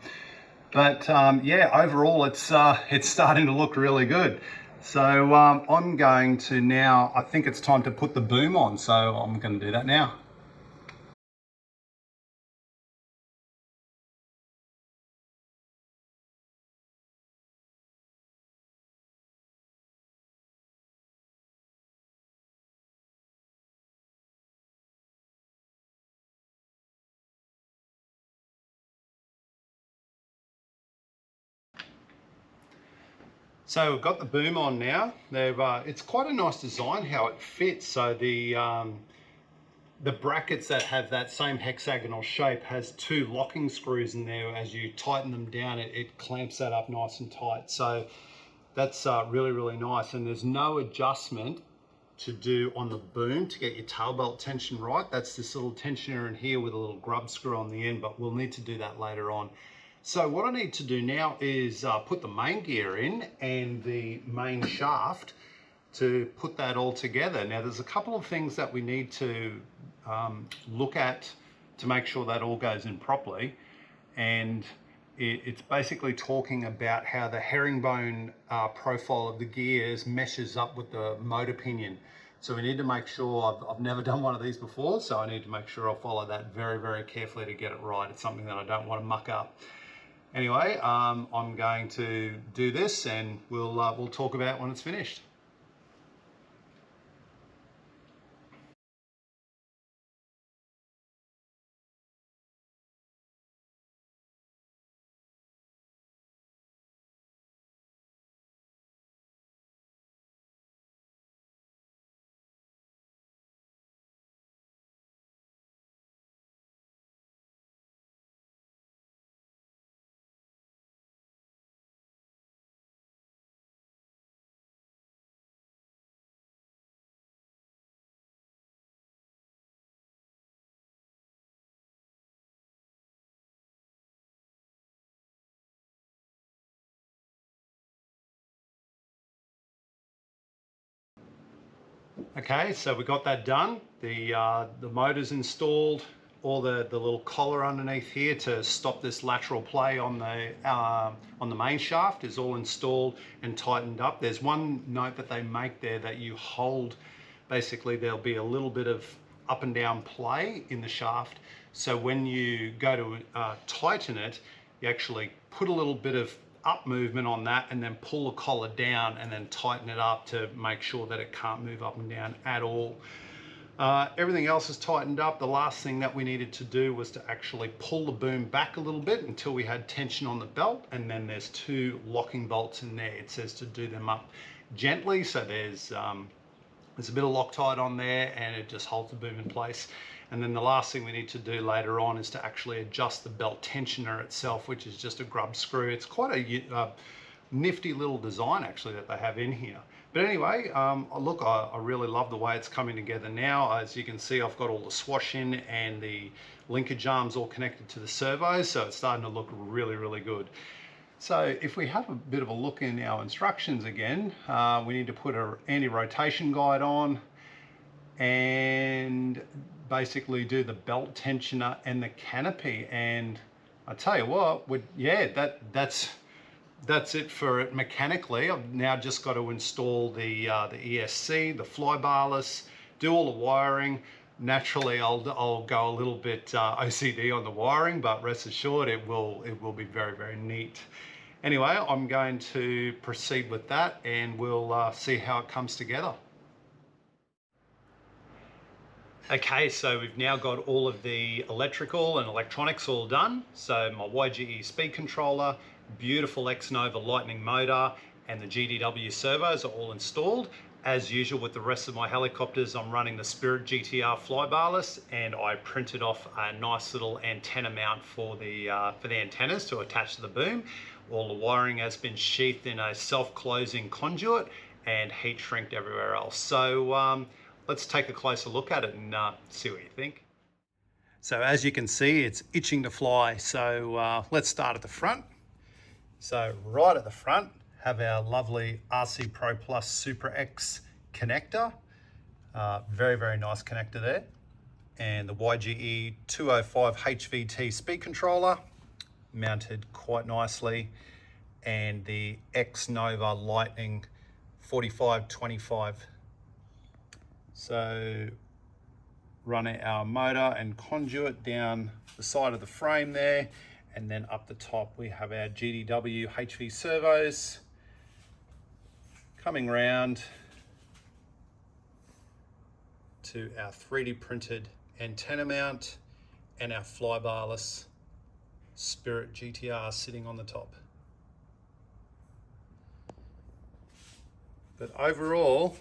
Speaker 1: But yeah, overall it's starting to look really good. So I'm going to now, I think it's time to put the boom on, so I'm going to do that now. So we've got the boom on now. It's quite a nice design how it fits. So the brackets that have that same hexagonal shape has two locking screws in there. As you tighten them down, it clamps that up nice and tight. So that's really, really nice. And there's no adjustment to do on the boom to get your tail belt tension right. That's this little tensioner in here with a little grub screw on the end, but we'll need to do that later on. So what I need to do now is put the main gear in and the main shaft to put that all together. Now there's a couple of things that we need to look at to make sure that all goes in properly. And it's basically talking about how the herringbone profile of the gears meshes up with the motor pinion. So we need to make sure, I've never done one of these before, so I need to make sure I follow that very, very carefully to get it right. It's something that I don't want to muck up. Anyway, I'm going to do this and we'll talk about it when it's finished. Okay, so we got that done. The motor's installed, all the little collar underneath here to stop this lateral play on the main shaft is all installed and tightened up. There's one note that they make there that you hold, basically there'll be a little bit of up and down play in the shaft. So when you go to tighten it, you actually put a little bit of up movement on that and then pull the collar down and then tighten it up to make sure that it can't move up and down at all. Everything else is tightened up. The last thing that we needed to do was to actually pull the boom back a little bit until we had tension on the belt, and then there's 2 locking bolts in there. It says to do them up gently, so there's a bit of Loctite on there and it just holds the boom in place. And then the last thing we need to do later on is to actually adjust the belt tensioner itself, which is just a grub screw. It's quite a nifty little design actually that they have in here. But anyway, look, I really love the way it's coming together now. As you can see, I've got all the swash in and the linkage arms all connected to the servos, so it's starting to look really, really good. So if we have a bit of a look in our instructions again, we need to put an anti-rotation guide on and basically do the belt tensioner and the canopy. And I tell you what, yeah, that's it for it mechanically. I've now just got to install the ESC, the flybarless, do all the wiring. Naturally, I'll go a little bit OCD on the wiring, but rest assured it will be very, very neat. Anyway, I'm going to proceed with that and we'll see how it comes together. Okay, so we've now got all of the electrical and electronics all done. So my YGE speed controller, beautiful XNOVA lightning motor, and the GDW servos are all installed. As usual with the rest of my helicopters, I'm running the Spirit GTR flybarless, and I printed off a nice little antenna mount for the antennas to attach to the boom. All the wiring has been sheathed in a self-closing conduit and heat shrinked everywhere else. So let's take a closer look at it and see what you think. So as you can see, it's itching to fly. So let's start at the front. So right at the front, have our lovely RC Pro Plus Super X connector. Very, very nice connector there. And the YGE 205 HVT speed controller, mounted quite nicely. And the XNOVA Lightning 4525. So run our motor and conduit down the side of the frame there, and then up the top we have our GDW HV servos coming round to our 3D printed antenna mount and our flybarless Spirit GTR sitting on the top. But overall,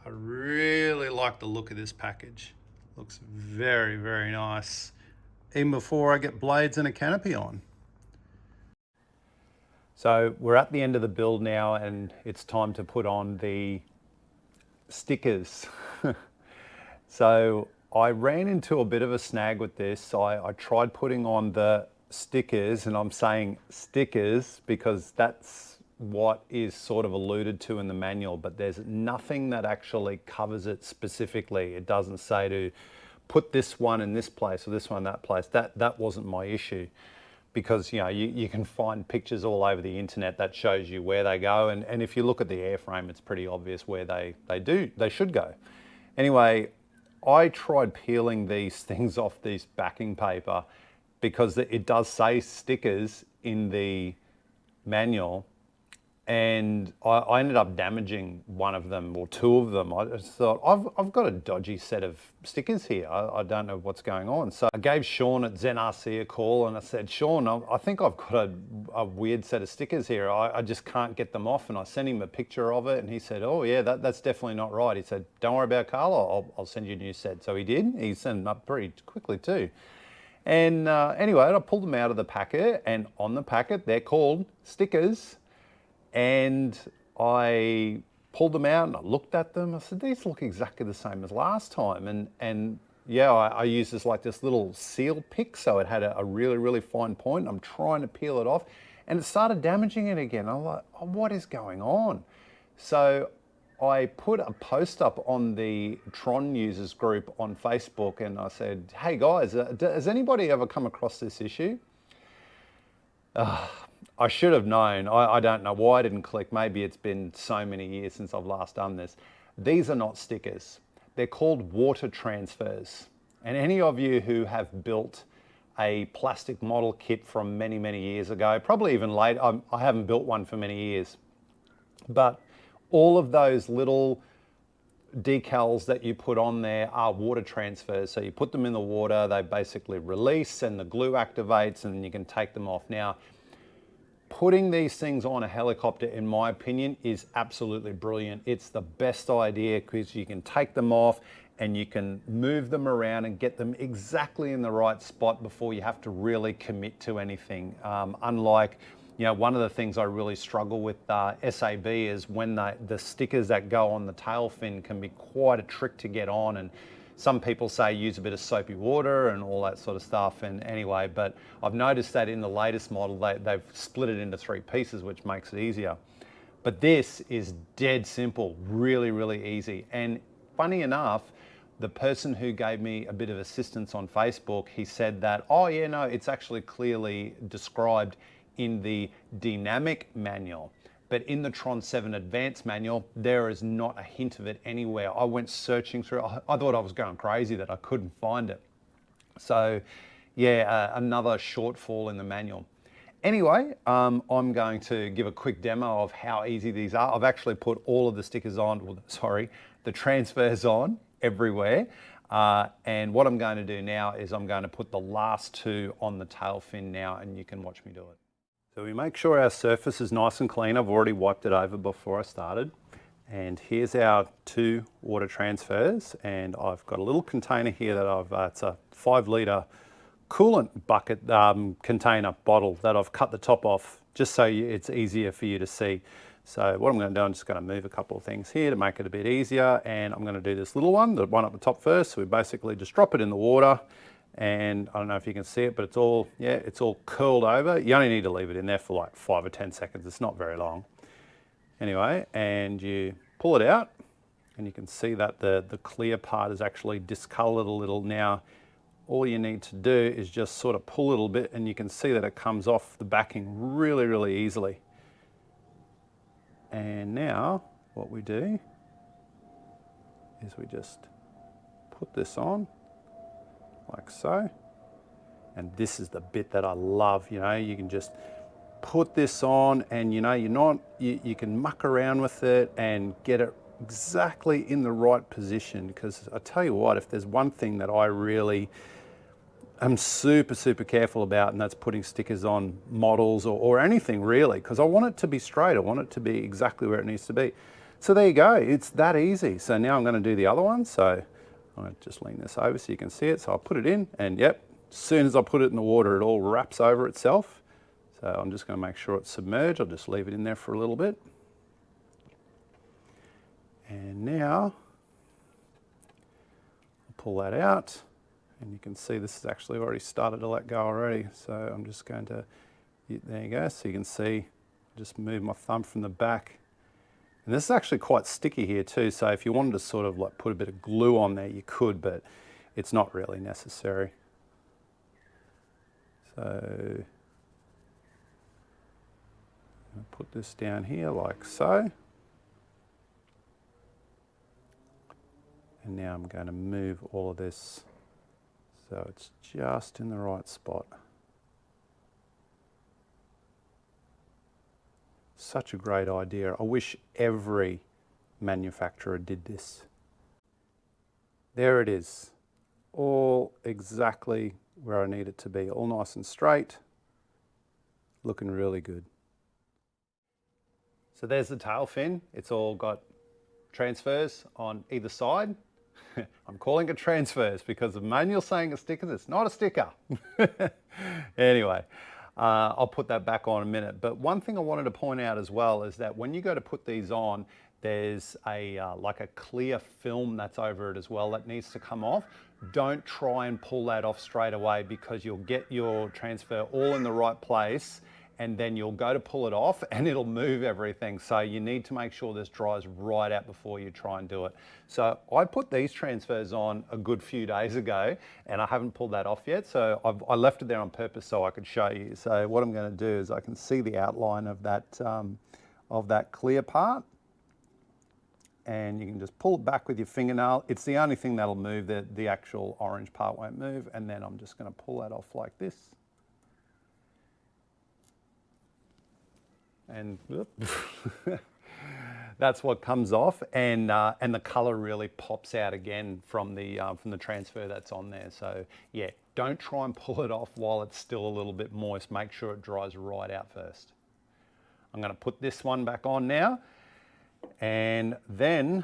Speaker 1: I really like the look of this package. Looks very, very nice, even before I get blades and a canopy on. So we're at the end of the build now, and it's time to put on the stickers. So I ran into a bit of a snag with this. I tried putting on the stickers, and I'm saying stickers because that's what is sort of alluded to in the manual, but there's nothing that actually covers it specifically. It doesn't say to put this one in this place or this one in that place. That wasn't my issue, because you know you can find pictures all over the internet that shows you where they go, and if you look at the airframe, it's pretty obvious where they should go. Anyway, I tried peeling these things off this backing paper because it does say stickers in the manual, and I ended up damaging one of them or two of them. I just thought, I've got a dodgy set of stickers here. I don't know what's going on. So I gave Sean at ZenRC a call and I said, Sean, I think I've got a weird set of stickers here. I just can't get them off. And I sent him a picture of it and he said, oh yeah, that's definitely not right. He said, don't worry about it, Karl, I'll send you a new set. So he did. He sent them up pretty quickly too. And anyway, I pulled them out of the packet, and on the packet, they're called stickers. And I pulled them out and I looked at them. I said, these look exactly the same as last time. And yeah, I used this little seal pick, so it had a really, really fine point. I'm trying to peel it off and it started damaging it again. I'm like, oh, what is going on? So I put a post up on the Tron users group on Facebook and I said, hey guys, has anybody ever come across this issue? I should have known. I don't know why I didn't click. Maybe it's been so many years since I've last done this. These are not stickers. They're called water transfers. And any of you who have built a plastic model kit from many, many years ago, probably even late. I haven't built one for many years. But all of those little decals that you put on there are water transfers. So you put them in the water, they basically release and the glue activates and then you can take them off. Now, putting these things on a helicopter, in my opinion, is absolutely brilliant. It's the best idea because you can take them off and you can move them around and get them exactly in the right spot before you have to really commit to anything. Unlike, you know, one of the things I really struggle with SAB is when the stickers that go on the tail fin can be quite a trick to get on, and some people say use a bit of soapy water and all that sort of stuff. And anyway, but I've noticed that in the latest model, they've split it into 3 pieces, which makes it easier. But this is dead simple, really, really easy. And funny enough, the person who gave me a bit of assistance on Facebook, he said that, oh yeah, no, it's actually clearly described in the dynamic manual. But in the Tron 7 Advanced manual, there is not a hint of it anywhere. I went searching through, I thought I was going crazy that I couldn't find it. So yeah, another shortfall in the manual. Anyway, I'm going to give a quick demo of how easy these are. I've actually put all of the stickers on, well, sorry, the transfers on everywhere. And what I'm going to do now is I'm going to put the last 2 on the tail fin now, and you can watch me do it. So we make sure our surface is nice and clean. I've already wiped it over before I started. And here's our 2 water transfers. And I've got a little container here that it's a 5 litre coolant bucket container bottle that I've cut the top off just so it's easier for you to see. So what I'm going to do, I'm just going to move a couple of things here to make it a bit easier. And I'm going to do this little one, the one up the top first. So we basically just drop it in the water. And I don't know if you can see it, but it's all, yeah, it's all curled over. You only need to leave it in there for like 5 or 10 seconds. It's not very long. Anyway, and you pull it out and you can see that the clear part is actually discolored a little. Now, all you need to do is just sort of pull a little bit and you can see that it comes off the backing really, really easily. And now what we do is we just put this on like so. And this is the bit that I love, you know, you can just put this on and you know, you can muck around with it and get it exactly in the right position. Because I tell you what, if there's one thing that I really am super, super careful about, and that's putting stickers on models or anything really, because I want it to be straight. I want it to be exactly where it needs to be. So there you go, it's that easy. So now I'm going to do the other one. So I'm going to just lean this over so you can see it. So I'll put it in and yep, as soon as I put it in the water, it all wraps over itself. So I'm just going to make sure it's submerged. I'll just leave it in there for a little bit. And now I'll pull that out. And you can see this has actually already started to let go already. So I'm just going to, there you go. So you can see, just move my thumb from the back. And this is actually quite sticky here too. So if you wanted to sort of like put a bit of glue on there, you could, but it's not really necessary. So I'll put this down here like so. And now I'm going to move all of this so it's just in the right spot. Such a great idea. I wish every manufacturer did this. There it is, all exactly where I need it to be, all nice and straight, looking really good. So there's the tail fin. It's all got transfers on either side. I'm calling it transfers because the manual's saying it's stickers. It's not a sticker. Anyway, I'll put that back on in a minute. But one thing I wanted to point out as well is that when you go to put these on, there's a like a clear film that's over it as well that needs to come off. Don't try and pull that off straight away because you'll get your transfer all in the right place and then you'll go to pull it off and it'll move everything. So you need to make sure this dries right out before you try and do it. So I put these transfers on a good few days ago and I haven't pulled that off yet. So I left it there on purpose so I could show you. So what I'm going to do is I can see the outline of that clear part. and you can just pull it back with your fingernail. It's the only thing that'll move, the actual orange part won't move, and then I'm just going to pull that off like this. And that's what comes off, and the color really pops out again from the transfer that's on there. So yeah, don't try and pull it off while it's still a little bit moist. Make sure it dries right out first. I'm going to put this one back on now, and then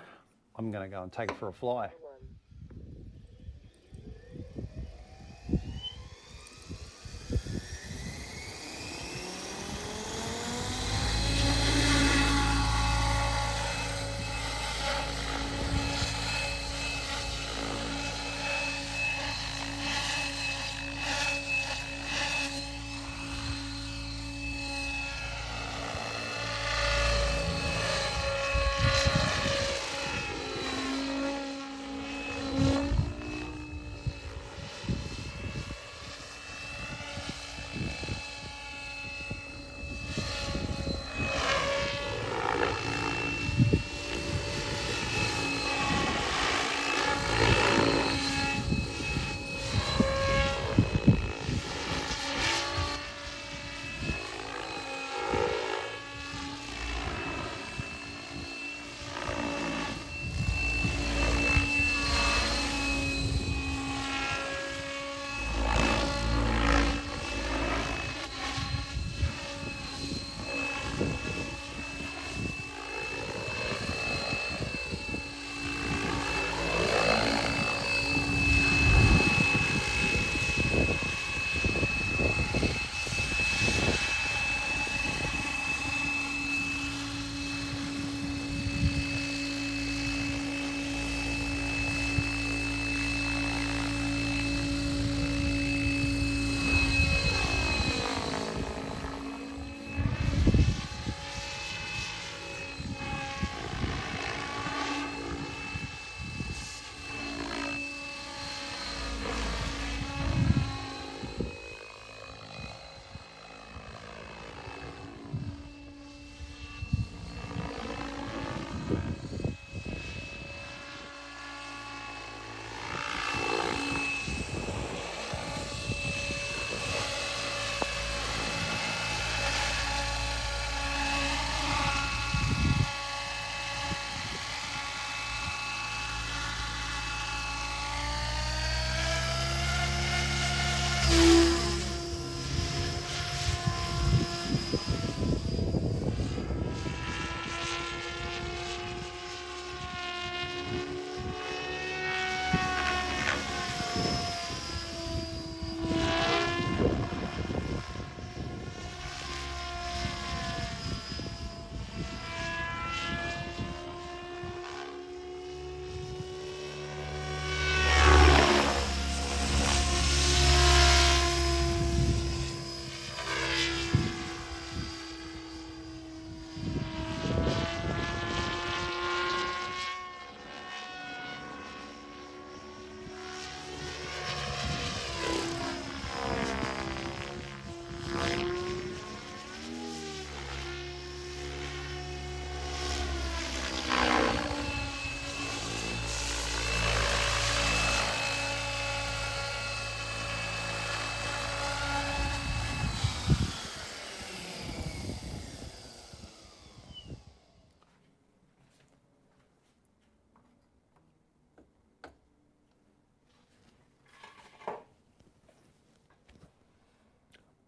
Speaker 1: I'm going to go and take it for a fly.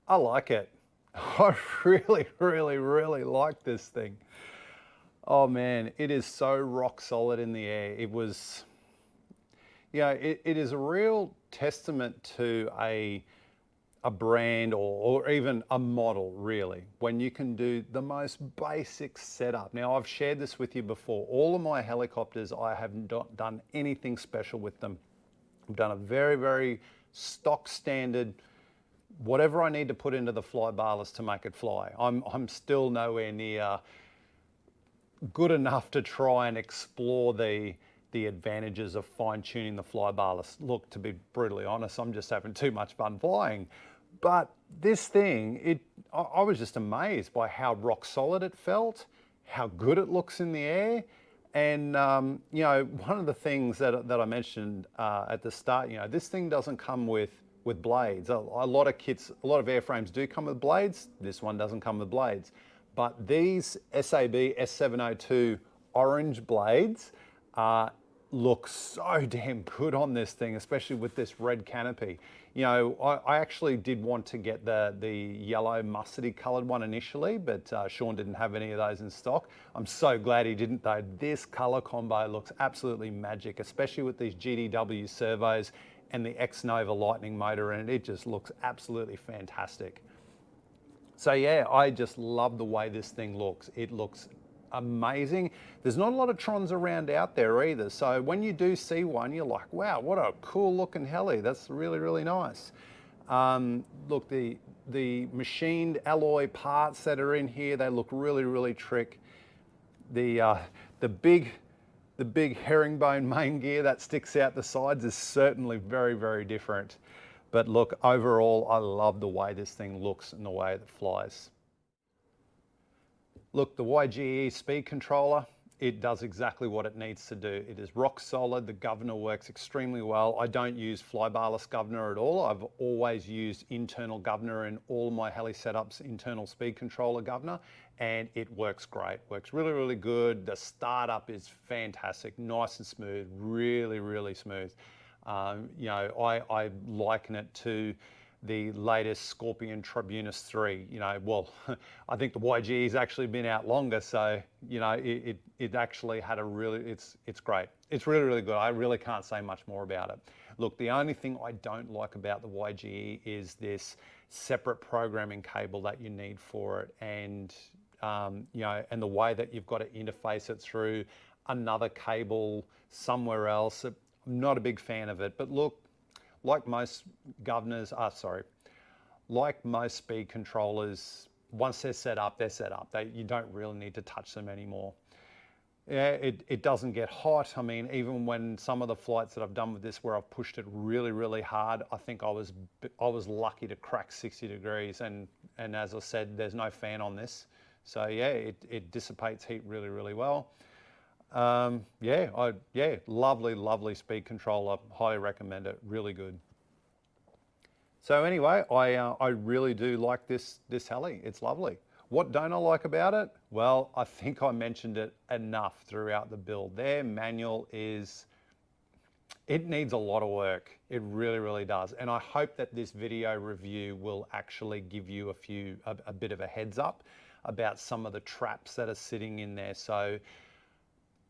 Speaker 1: I like it. I really, really, really like this thing. Oh man, it is so rock solid in the air. It was, it is a real testament to a brand or even a model really, when you can do the most basic setup. Now I've shared this with you before. All of my helicopters, I have not done anything special with them. I've done a very, very stock standard, whatever I need to put into the fly barless to make it fly. I'm still nowhere near good enough to try and explore the advantages of fine-tuning the fly barless. Look, to be brutally honest, I'm just having too much fun flying. But this thing, I was just amazed by how rock solid it felt, how good it looks in the air, And you know, one of the things that I mentioned at the start, you know, this thing doesn't come with blades. A lot of kits, a lot of airframes do come with blades. This one doesn't come with blades. But these SAB S702 orange blades look so damn good on this thing, especially with this red canopy. You know, I actually did want to get the yellow mustardy colored one initially, but Sean didn't have any of those in stock. I'm so glad he didn't though. This color combo looks absolutely magic, especially with these GDW servos and the XNOVA lightning motor, and it just looks absolutely fantastic. So yeah, I just love the way this thing looks. It looks amazing. There's not a lot of Trons around out there either. So when you do see one, you're like, wow, what a cool looking heli. That's really, really nice. Look, the machined alloy parts that are in here, they look really, really trick. The big herringbone main gear that sticks out the sides is certainly very, very different. But look, overall, I love the way this thing looks and the way it flies. Look, the YGE speed controller, it does exactly what it needs to do. It is rock solid. The governor works extremely well. I don't use flybarless governor at all. I've always used internal governor in all my heli setups, internal speed controller governor, and it works great. Works really, really good. The startup is fantastic, nice and smooth, really, really smooth. You know, I liken it to the latest Scorpion Tribunus 3, you know, well, I think the YGE's actually been out longer, so, you know, it actually had a really, it's great. It's really, really good. I really can't say much more about it. Look, the only thing I don't like about the YGE is this separate programming cable that you need for it, and, you know, and the way that you've got to interface it through another cable somewhere else. I'm not a big fan of it, but look, like most governors, like most speed controllers, once they're set up, they're set up. You don't really need to touch them anymore. Yeah, it doesn't get hot. I mean, even when some of the flights that I've done with this where I've pushed it really, really hard, I think I was lucky to crack 60 degrees. And as I said, there's no fan on this. So yeah, it dissipates heat really, really well. Yeah, lovely, lovely speed controller. Highly recommend it. Really good. So anyway, I really do like this heli. It's lovely. What don't I like about it? Well, I think I mentioned it enough throughout the build. Their manual it needs a lot of work. It really, really does. And I hope that this video review will actually give you a bit of a heads up about some of the traps that are sitting in there. So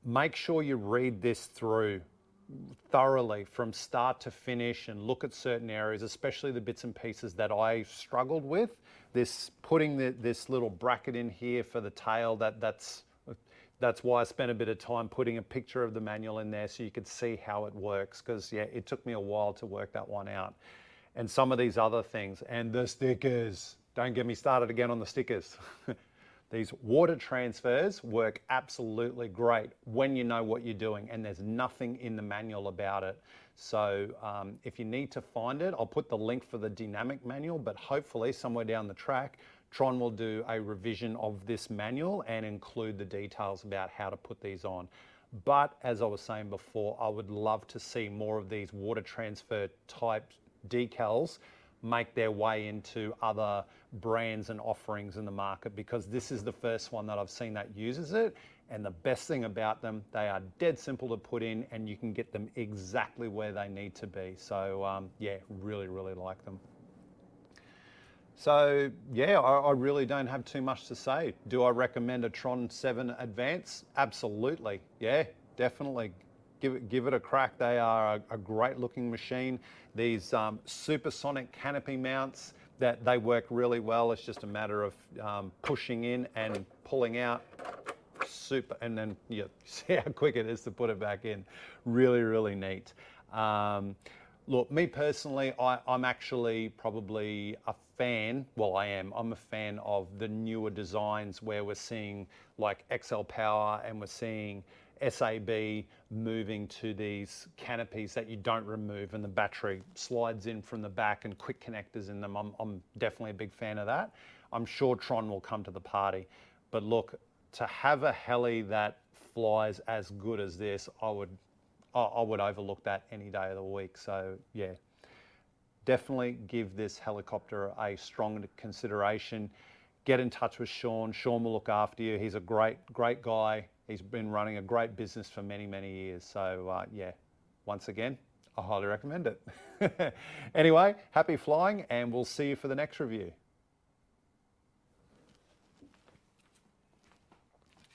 Speaker 1: make sure you read this through thoroughly from start to finish and look at certain areas, especially the bits and pieces that I struggled with. Putting this little bracket in here for the tail, that's why I spent a bit of time putting a picture of the manual in there so you could see how it works, because yeah, it took me a while to work that one out. And some of these other things, and the stickers, don't get me started again on the stickers. These water transfers work absolutely great when you know what you're doing, and there's nothing in the manual about it. So if you need to find it, I'll put the link for the dynamic manual, but hopefully somewhere down the track, Tron will do a revision of this manual and include the details about how to put these on. But as I was saying before, I would love to see more of these water transfer type decals make their way into other brands and offerings in the market, because this is the first one that I've seen that uses it. And the best thing about them, they are dead simple to put in and you can get them exactly where they need to be. So yeah, really, really like them. So yeah, I really don't have too much to say. Do I recommend a Tron 7 Advance? Absolutely, yeah, definitely. Give it a crack. They are a great looking machine. These Supersonic canopy mounts, that they work really well. It's just a matter of pushing in and pulling out. And then you see how quick it is to put it back in. Really, really neat. Look, me personally, I'm actually probably a fan, well I am, I'm a fan of the newer designs where we're seeing like XL Power and we're seeing SAB moving to these canopies that you don't remove and the battery slides in from the back and quick connectors in them. I'm definitely a big fan of that. I'm sure Tron will come to the party. But look, to have a heli that flies as good as this, I would overlook that any day of the week. So yeah, definitely give this helicopter a strong consideration. Get in touch with Sean. Sean will look after you. He's a great guy. He's been running a great business for many years. So yeah, once again, I highly recommend it. Anyway, happy flying, and we'll see you for the next review.